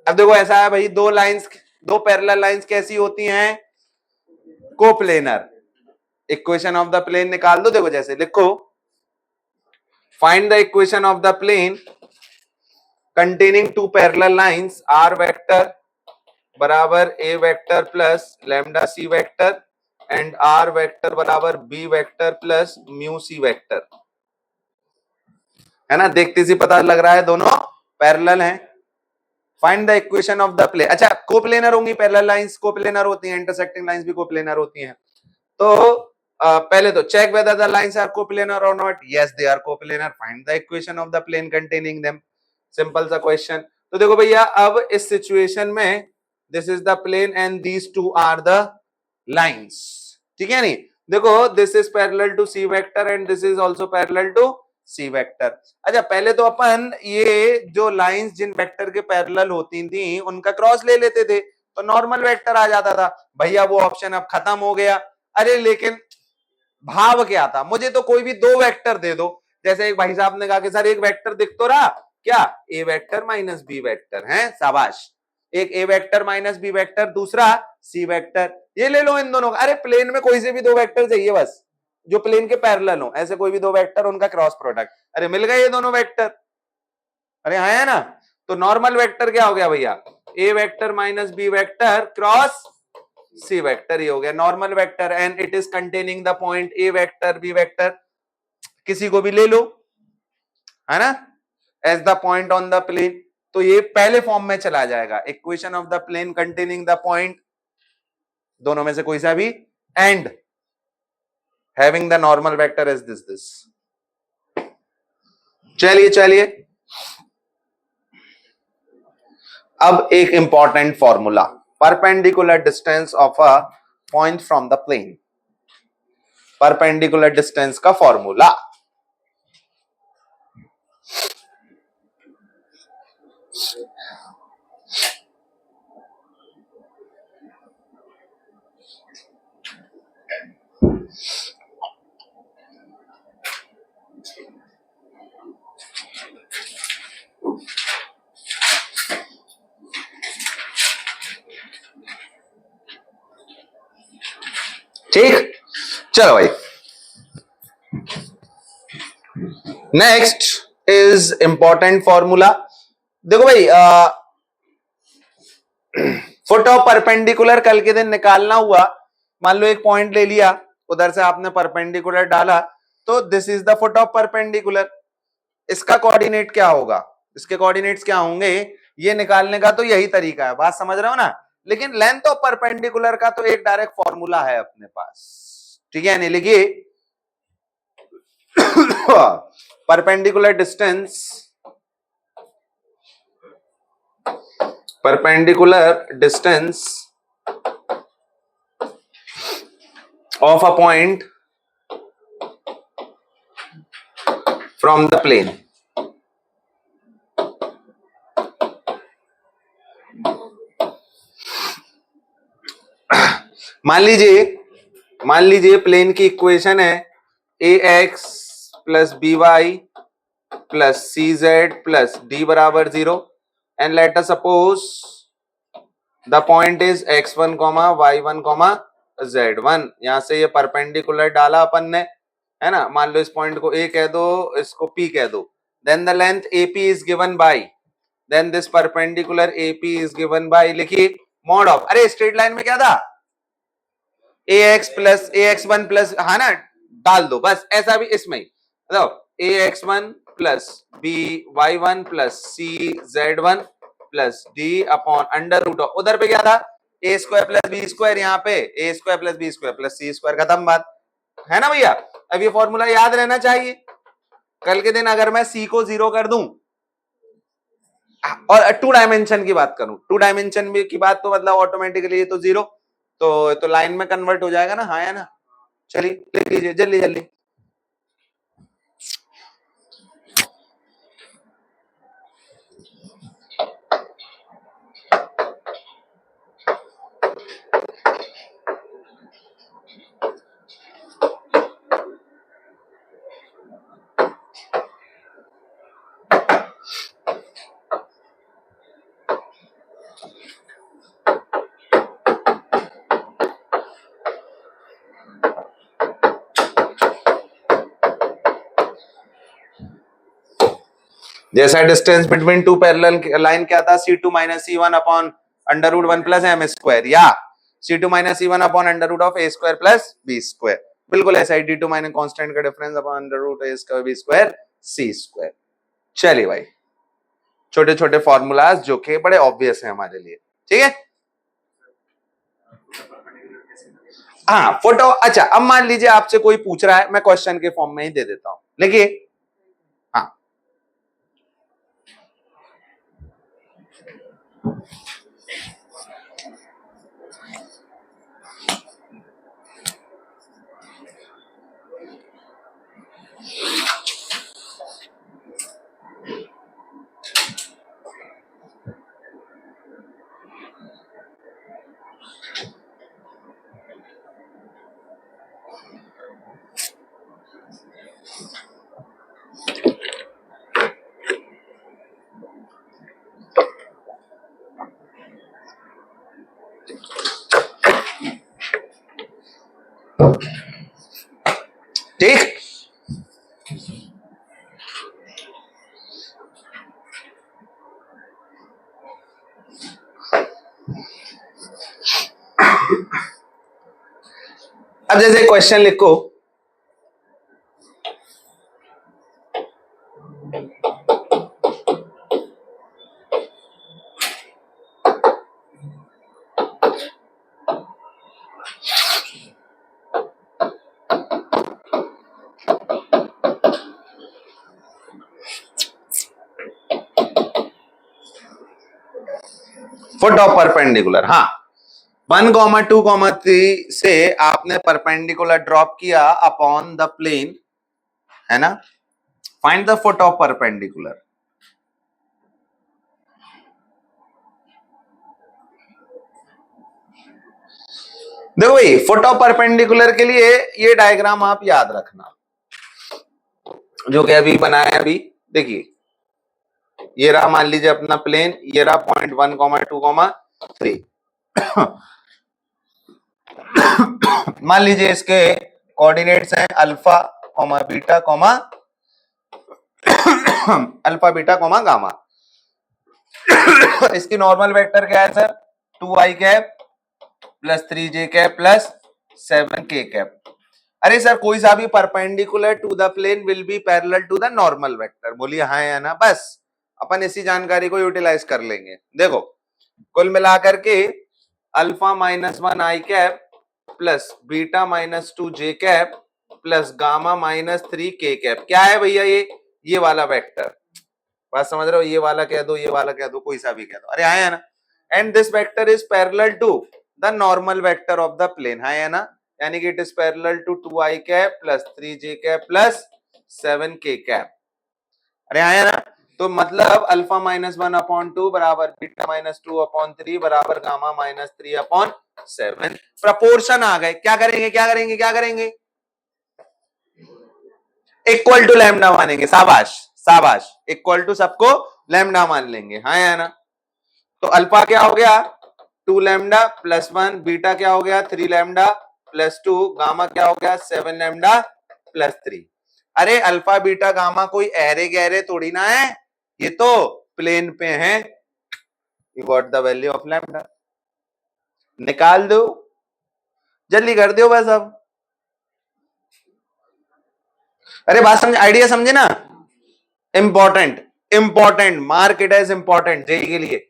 अब देखो ऐसा है भाई, दो पैरेलल लाइंस कैसी होती हैं? Coplanar. Equation of the plane निकाल दो। देखो जैसे लिखो, find the equation of the plane containing two parallel lines r vector बराबर a vector plus lambda c vector and r vector बराबर b vector plus mu c vector. है ना? देखते से पता लग रहा है दोनों पैरेलल हैं। Find the equation of the plane. अच्छा, कोप्लेनर होंगी पैरेलल लाइंस, कोप्लेनर होती हैं, इंटरसेक्टिंग लाइंस भी कोप्लेनर होती हैं। तो पहले तो check whether the lines are coplanar और not. Yes they are coplanar. Find the equation of the plane containing them. Simple सा क्वेश्चन। तो देखो भैया, अब इस सिचुएशन में this is the plane and these two are the lines. ठीक है नहीं? देखो this is parallel to c vector and this is also parallel to c vector. अच्छा पहले तो अपन ये जो लाइंस जिन वेक्टर के पैरेलल होती थी उनका क्रॉस ले लेते थे तो नॉर्मल वेक्टर आ जाता था। भैया वो ऑप्शन अब खत्म हो गया। अरे लेकिन भाव क्या था? मुझे तो कोई भी दो वेक्टर दे दो। जैसे एक भाई साहब ने कहा कि सर एक वेक्टर दिख तो रहा, क्या? ए वेक्टर माइनस बी वेक्टर है। शाबाश, एक ए वेक्टर माइनस बी वेक्टर, दूसरा सी वेक्टर। ये ले लो इन दोनों का। अरे प्लेन में कोई से भी दो वेक्टर चाहिए बस, जो प्लेन के पैरेलल हो, ऐसे कोई भी दो वेक्टर, उनका क्रॉस प्रोडक्ट। अरे मिल गए ये दोनों वेक्टर। अरे हाँ है ना? तो नॉर्मल वेक्टर क्या हो गया भैया? A vector minus b vector cross c vector. ही हो गया normal vector and it is containing the point a vector b vector. किसी को भी ले लो, है ना, as the point on the plane. तो ये पहले फॉर्म में चला जाएगा, equation of the plane containing the point, दोनों में से कोई सा भी, and having the normal vector is this. चलिए अब एक important formula, perpendicular distance of a point from the plane. Perpendicular distance का फॉर्मूला। ठीक, चलो भाई, नेक्स्ट इज इंपॉर्टेंट फॉर्मूला। देखो भाई, फुट ऑफ परपेंडिकुलर कल के दिन निकालना हुआ, मान लो एक पॉइंट ले लिया, उधर से आपने परपेंडिकुलर डाला, तो this is the foot of perpendicular. इसका कोऑर्डिनेट क्या होगा? इसके कोऑर्डिनेट्स क्या होंगे ये निकालने का तो यही तरीका है। बात समझ रहे हो ना? लेकिन लेंथ ऑफ परपेंडिकुलर का तो एक डायरेक्ट फॉर्मूला है अपने पास। ठीक है, नहीं लिखिए, perpendicular distance of a point from the plane मान लीजिए प्लेन की इक्वेशन है ax plus by plus cz plus d बराबर 0 and let us suppose the point is x1 y1 z1। यहां से ये परपेंडिकुलर डाला अपन ने, है ना। मान लो इस पॉइंट को a कह दो, इसको p कह दो। Then the length AP is given by, then this perpendicular AP is given by, लिखिए मॉड ऑफ, अरे स्ट्रेट लाइन में क्या था, ax प्लस ax1 प्लस, हाँ ना, डाल दो बस, ऐसा भी इसमें ही ax1 plus by1 plus cz1 plus d upon under root of, उधर पे क्या था a square plus B square, यहाँ पे a square plus B square plus C square, खत्म बात, है ना भैया। अब ये फॉर्मूला याद रहना चाहिए, कल के दिन अगर मैं c को 0 कर दूं और 2 डायमेंशन की बात करूं, 2 डायमेंशन की बात, तो मतलब ऑटोमेटिकली ये तो 0 तो लाइन में कन्वर्ट हो जाएगा ना, हाँ या ना। चलिए लिख लीजिए जल्दी जल्दी। जैसा distance between two parallel line क्या था, c2 minus c1 upon under root 1 plus m square, या c2 minus c1 upon under root of a square plus b square, बिल्कुल ऐसा ही, d2 माइनस कांस्टेंट का difference upon under root a square b square c square. चलिए भाई, छोटे छोटे formulas जो कि बड़े ऑब्वियस है हमारे लिए, ठीक है। हाँ फोटो, अच्छा अब मान लीजिए आपसे कोई पूछ रहा है, मैं क्वेश्चन के फॉर्म में ही दे देता हूं, लिखिए। हाँ ठीक, अब जैसे क्वेश्चन लिखो, फुट ऑफ परपेंडिकुलर, हाँ 1,2,3 से आपने परपेंडिकुलर ड्रॉप किया अपॉन द प्लेन, है ना। Find the foot of perpendicular. देखो भाई, फुट ऑफ परपेंडिकुलर के लिए ये डायग्राम आप याद रखना, जो कि अभी बनाया, अभी देखिए, ये रहा मान लीजिए अपना प्लेन, ये रहा पॉइंट 1,2,3 मान लीजिए इसके कोऑर्डिनेट्स हैं alpha comma beta comma alpha beta comma gamma. इसकी नॉर्मल वेक्टर क्या है sir, 2i cap plus 3j cap plus 7k cap. अरे सर कोई सा भी perpendicular to the plane will be parallel to the normal vector, बोलिए हाँ या ना। बस अपन इसी जानकारी को यूटिलाइज कर लेंगे। देखो कुल मिलाकर के alpha minus 1i cap plus beta minus 2j cap plus gamma minus 3k cap क्या है भैया, ये वाला वेक्टर, बात समझ रहे हो, ये वाला कह दो, ये वाला कह दो, कोई सा भी कह दो, अरे हाँ है ना। And this vector is parallel to the normal vector of the plane, हाँ है ना, यानी कि it is parallel to 2i cap plus 3j cap plus 7k cap, अरे हाँ है ना। तो मतलब अल्फा -1/2 बराबर बीटा -2/3 बराबर गामा -3/7। प्रपोर्शन आ गए। क्या करेंगे क्या करेंगे क्या करेंगे? इक्वल टू लैम्डा मानेंगे। शाबाश शाबाश, इक्वल टू सबको लैम्डा मान लेंगे। हाँ या ना? तो अल्फा क्या हो गया 2 लैम्डा प्लस 1, बीटा क्या हो गया 3 लैम्डा प्लस 2, गामा क्या हो गया 7 लैम्डा प्लस 3। अरे अल्फा बीटा गामा कोई एरे गहरे थोड़ी ना है, ये तो प्लेन पे है। You got the value of lambda. निकाल दो, जल्दी कर दो बस अब। अरे बात समझ, आइडिया समझे ना? Important important, mark it as important JEE के लिए।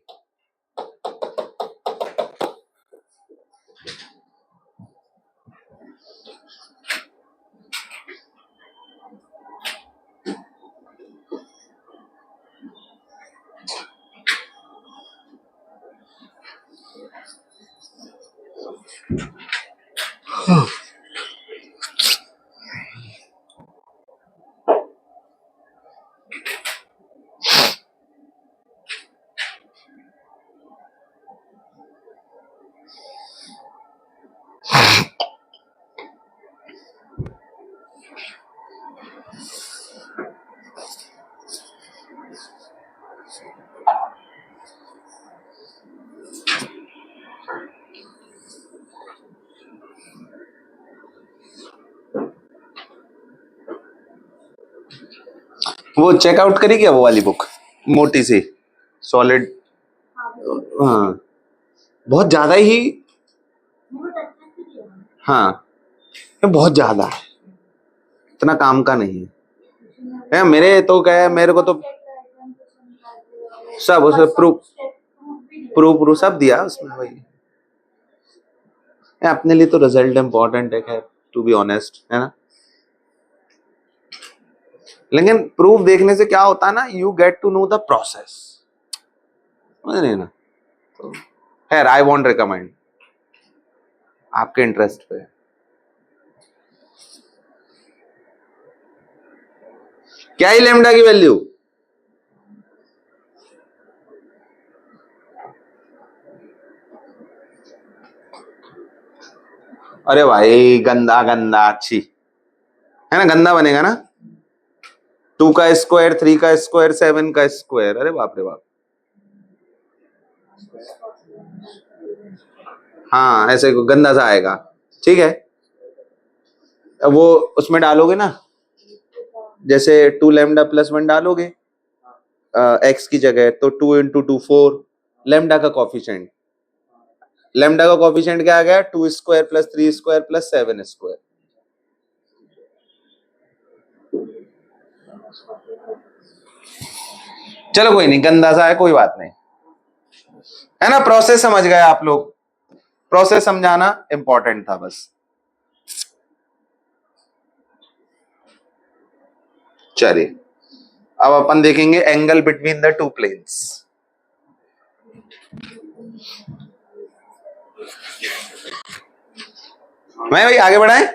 वो चेकआउट करी क्या वो वाली बुक मोटी सी सॉलिड? हाँ बहुत ज्यादा ही, हाँ बहुत ज्यादा है, इतना काम का नहीं है। मेरे तो क्या है, मेरे को तो सब उसे प्रूफ प्रूफ प्रूफ सब दिया उसमें भाई। अपने लिए तो रिजल्ट इंपॉर्टेंट है, खैर टू बी ऑनेस्ट, है ना? लेकिन प्रूफ देखने से क्या होता है ना, you get to know the process, नहीं ना? तो खैर आई वॉन्ट रिकमेंड, आपके इंटरेस्ट पे। क्या ही लैम्डा की वैल्यू? अरे भाई गंदा गंदा, अच्छी है ना, गंदा बनेगा ना। 2 का स्क्वायर, 3 का स्क्वायर, 7 का स्क्वायर, अरे बाप रे बाप। हाँ ऐसे गंदा सा आएगा, ठीक है। अब वो उसमें डालोगे ना, जैसे 2 लैम्डा प्लस 1 डालोगे एक्स की जगह, तो 2 इंटू 2 4, लैम्डा का कॉफिशिएंट, लैम्डा का कॉफिशिएंट क्या आ गया 2 square plus 3 square plus 7 square. चलो कोई नहीं, गंदा सा है कोई बात नहीं, है ना? प्रोसेस समझ गए आप लोग, प्रोसेस समझाना इंपॉर्टेंट था बस। चलिए अब अपन देखेंगे angle between the two planes. मैं भाई आगे बढ़ाएं।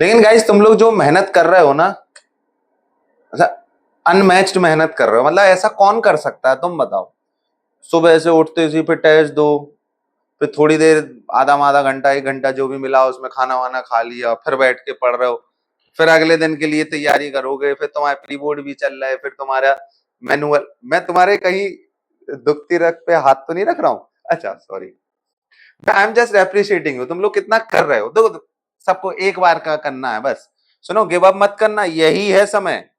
लेकिन गाइस तुम लोग जो मेहनत कर रहे हो ना, अच्छा अनमैच्ड मेहनत कर रहे हो, मतलब ऐसा कौन कर सकता है तुम बताओ? सुबह से उठते ही फिर टेस्ट दो, फिर थोड़ी देर आधा घंटा 1 घंटा जो भी मिला उसमें खाना वाना खा लिया, फिर बैठ के पढ़ रहे हो, फिर अगले दिन के लिए तैयारी करोगे, फिर तुम्हारा प्री बोर्ड भी चल रहा है, फिर तुम्हारा मैनुअल। मैं तुम्हारे कहीं दुखती रख पे हाथ तो नहीं रख रहा हूँ, अच्छा sorry, I am just appreciating you. तुम लोग कितना कर रहे हो, देखो सबको एक बार का करना है बस। सुनो, गिव अप मत करना, यही है समय,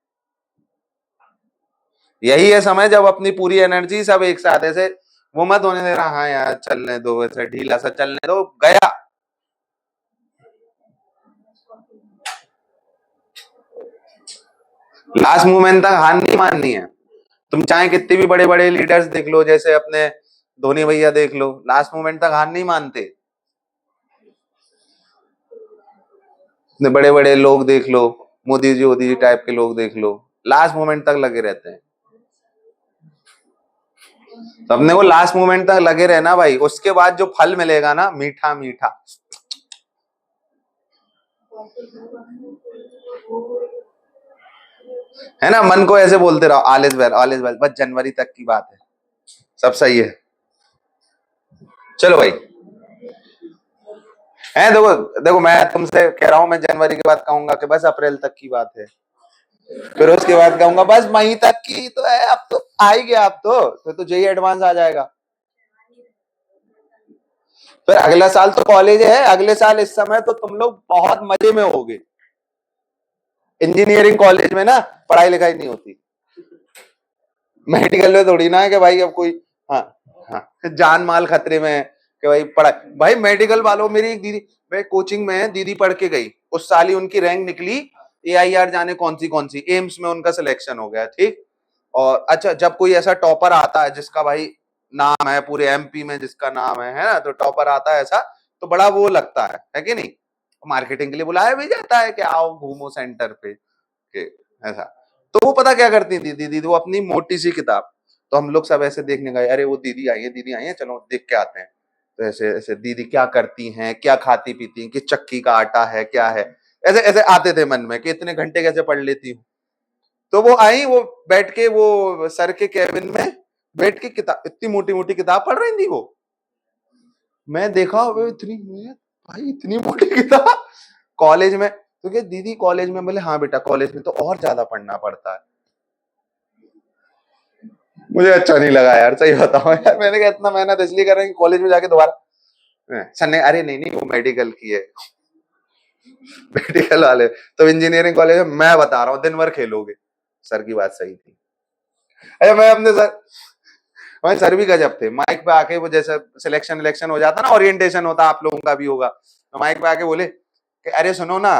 यही है समय जब अपनी पूरी एनर्जी सब एक साथ ऐसे वो मत होने दे रहा, हाँ यार चलने दो, ऐसे ढीला सा चलने दो, गया। लास्ट मोमेंट तक हार नहीं माननी है। तुम चाहे कितने भी बड़े बड़े लीडर्स देख लो, जैसे अपने धोनी भैया देख लो, लास्ट मोमेंट तक हार नहीं मानते। इतने बड़े बड़े लोग देख लो, मोदी जी टाइप के लोग देख लो, लास्ट मोमेंट तक लगे रहते हैं। तो अपने को लास्ट मोमेंट तक लगे रहना भाई, उसके बाद जो फल मिलेगा ना, मीठा मीठा। है ना, मन को ऐसे बोलते रहो all is well, all is well, बस जनवरी तक की बात है, सब सही है। चलो भाई, है देखो देखो, मैं तुमसे कह रहा हूं, मैं जनवरी के बाद कहूंगा कि बस अप्रैल तक की बात है, फिर उसके बाद कहूंगा बस मई तक की तो है, अब तो आ ही गया, अब तो जेई एडवांस आ जाएगा। फिर अगला साल तो कॉलेज है, अगले साल इस समय तो तुम लोग बहुत मजे में होगे। इंजीनियरिंग कॉलेज में ना पढ़ाई लिखाई नहीं होती, मेडिकल में थोड़ी ना है कि भाई अब कोई, हाँ हाँ, जान माल खतरे में है कि भाई पढ़ाई। भाई मेडिकल वालों, मेरी एक दीदी, मैं कोचिंग में दीदी पढ़ के गई, उस साल ही उनकी रैंक निकली, AIR जाने कौन सी एम्स में उनका सिलेक्शन हो गया, ठीक। और अच्छा, जब कोई ऐसा टॉपर आता है जिसका भाई नाम है पूरे MP में, जिसका नाम है ना, तो टॉपर आता है ऐसा, तो बड़ा वो लगता है कि नहीं, मार्केटिंग के लिए बुलाया भी जाता है कि आओ घूमो सेंटर पे के, ऐसा। तो वो पता क्या करती थी दीदी, वो अपनी मोटी सी किताब, तो हम लोग सब ऐसे देखने गए, अरे वो दीदी आई है, चलो देख के आते हैं। तो ऐसे ऐसे दीदी क्या करती हैं, क्या खाती पीती हैं, कि चक्की का आटा है क्या है, ऐसे ऐसे आते थे मन में कि इतने घंटे कैसे पढ़ लेती हूँ। तो वो आई, वो बैठ के वो सर के केबिन में बैठ के किताब, इतनी मोटी मोटी किताब पढ़ रही थी वो। मैं देखा वो इतनी, भाई इतनी मोटी किताब कॉलेज में, तो क्या दीदी कॉलेज में? बोले हाँ बेटा, कॉलेज में तो और ज्यादा पढ़ना पड़ता है। मुझे अच्छा नहीं लगा यार, सही बताओ यार, मैंने कहा इतना मेहनत इसलिए कर रहे हैं कि कॉलेज में जाके दोबारा सर ने, अरे नहीं नहीं वो मेडिकल की है, मेडिकल वाले तो इंजीनियरिंग कॉलेज में, मैं बता रहा हूँ दिन भर खेलोगे। सर की बात सही थी। अरे मैं अपने सर, हमारे सर भी गजब थे, माइक पे आके वो जैसे सिलेक्शन इलेक्शन हो जाता ना, ओरिएंटेशन होता, आप लोगों का भी होगा, तो माइक पे आके बोले कि अरे सुनो ना,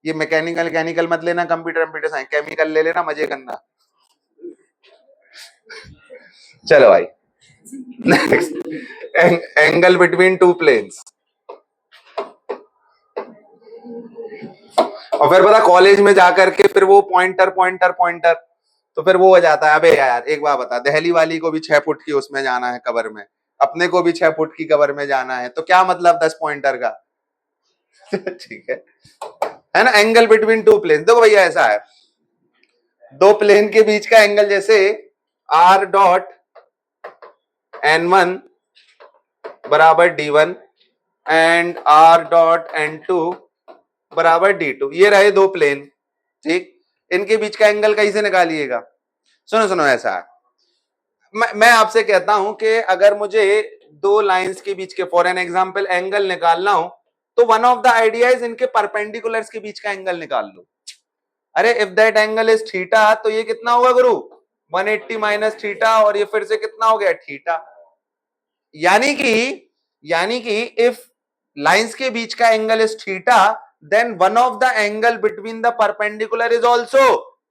ये मैकेनिकल मत लेना, कंप्यूटर साइंस, केमिकल ले लेना, मजे करना। चलो भाई, next, angle between two planes. और फिर पता कॉलेज में जाकर के फिर वो पॉइंटर, तो फिर वो हो जाता है, अबे यार एक बात बता, दहली वाली को भी 6 फुट की उसमें जाना है कबर में, अपने को भी 6 फुट की कबर में जाना है, तो क्या मतलब 10 पॉइंटर का। ठीक है ना, एंगल बिटवीन टू प्लेन। देखो भैया ऐसा है, दो प्लेन के बीच का एंगल, जैसे R डॉट N1 बराबर D1 and R dot N2 बराबर D2, ये रहे दो प्लेन, ठीक। इनके बीच का एंगल कैसे निकालिएगा? सुनो सुनो, ऐसा है, मैं आपसे कहता हूं कि अगर मुझे दो लाइंस के बीच के, फॉर एन एग्जांपल, एंगल निकालना हो, तो one of the idea is इनके परपेंडिकुलर्स के बीच का एंगल निकाल लो। अरे if that angle is theta, तो ये कितना होगा गुरु? 180 माइनस थीटा, और ये फिर से कितना हो गया? थीटा। यानी कि इफ लाइंस के बीच का angle is theta, then one of the angle between the perpendicular is also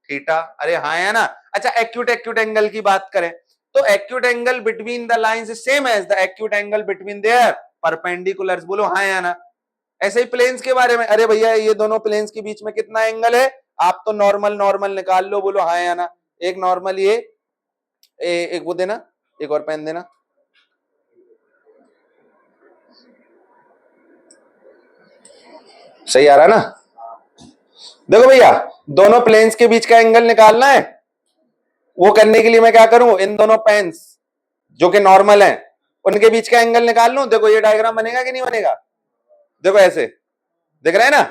theta. अरे हाँ है ना। अच्छा, एक्यूट एंगल की बात करें, तो acute angle between the lines is same as the acute angle between their perpendiculars. बोलो हाँ या ना। ऐसे ही प्लेन्स के बारे में, अरे भैया ये दोनों प्लेन्स के बीच में कितना एंगल है, आप तो नॉर्मल निकाल लो, बोलो हाँ या ना। एक नॉर्मल ये, एक वो देना, एक और पेन देना। सही आ रहा है ना? देखो भैया, दोनों प्लेन्स के बीच का एंगल निकालना है, वो करने के लिए मैं क्या करूं, इन दोनों पेन्स जो कि नॉर्मल हैं, उनके बीच का एंगल निकाल लूं। देखो ये डायग्राम बनेगा कि नहीं बनेगा? देखो ऐसे दिख रहा है ना?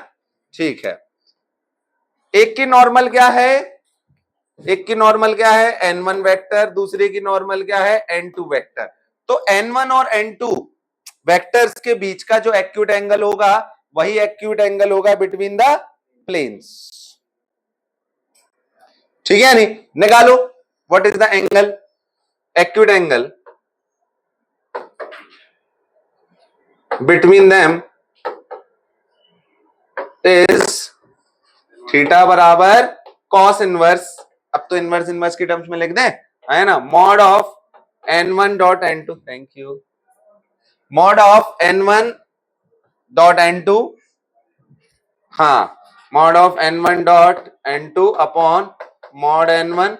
ठीक है, एक की नॉर्मल क्या है, n1 वेक्टर, दूसरे की नॉर्मल क्या है, n2 वेक्टर। तो n1 और n2 वेक्टर्स के बीच का जो एक्यूट एंगल होगा, वही एक्यूट एंगल होगा बिटवीन द प्लेन्स। ठीक है नहीं? निकालो, what is the angle, acute angle between them is theta बराबर कॉस इनवर्स। अब तो इनवर्स की टर्म्स में लिख दें, है ना, mod of n1 dot n2, thank you, mod of n1 dot n2 हाँ, mod of n1 dot n2 upon mod n1,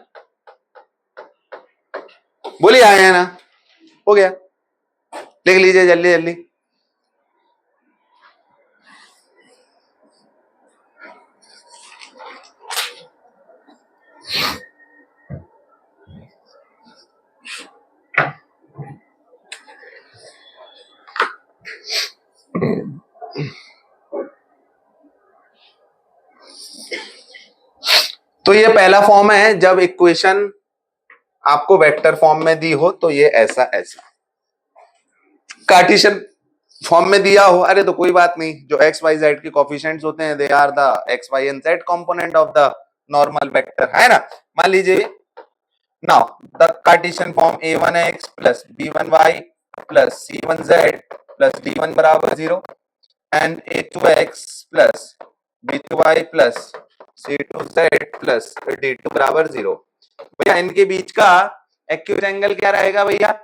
बोलिए आया ना, हो गया, लिख लीजिए जल्दी जल्दी। तो ये पहला फॉर्म है जब इक्वेशन आपको वेक्टर फॉर्म में दी हो, तो ये ऐसा ऐसा। कार्टेशियन फॉर्म में दिया हो, अरे तो कोई बात नहीं, जो एक्स वाई जेड के कोफिशिएंट्स होते हैं they are the X Y and Z component of the normal vector, है ना। मान लीजिए now the Cartesian form a1x plus b1y plus c1z plus d1 बराबर 0 and a2x plus b2y plus c2z plus d2 बराबर 0। भैया इनके बीच का एक्यूट एंगल क्या रहेगा भैया?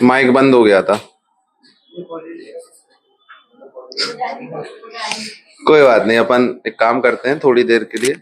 माइक बंद हो गया था। कोई बात नहीं, अपन एक काम करते हैं थोड़ी देर के लिए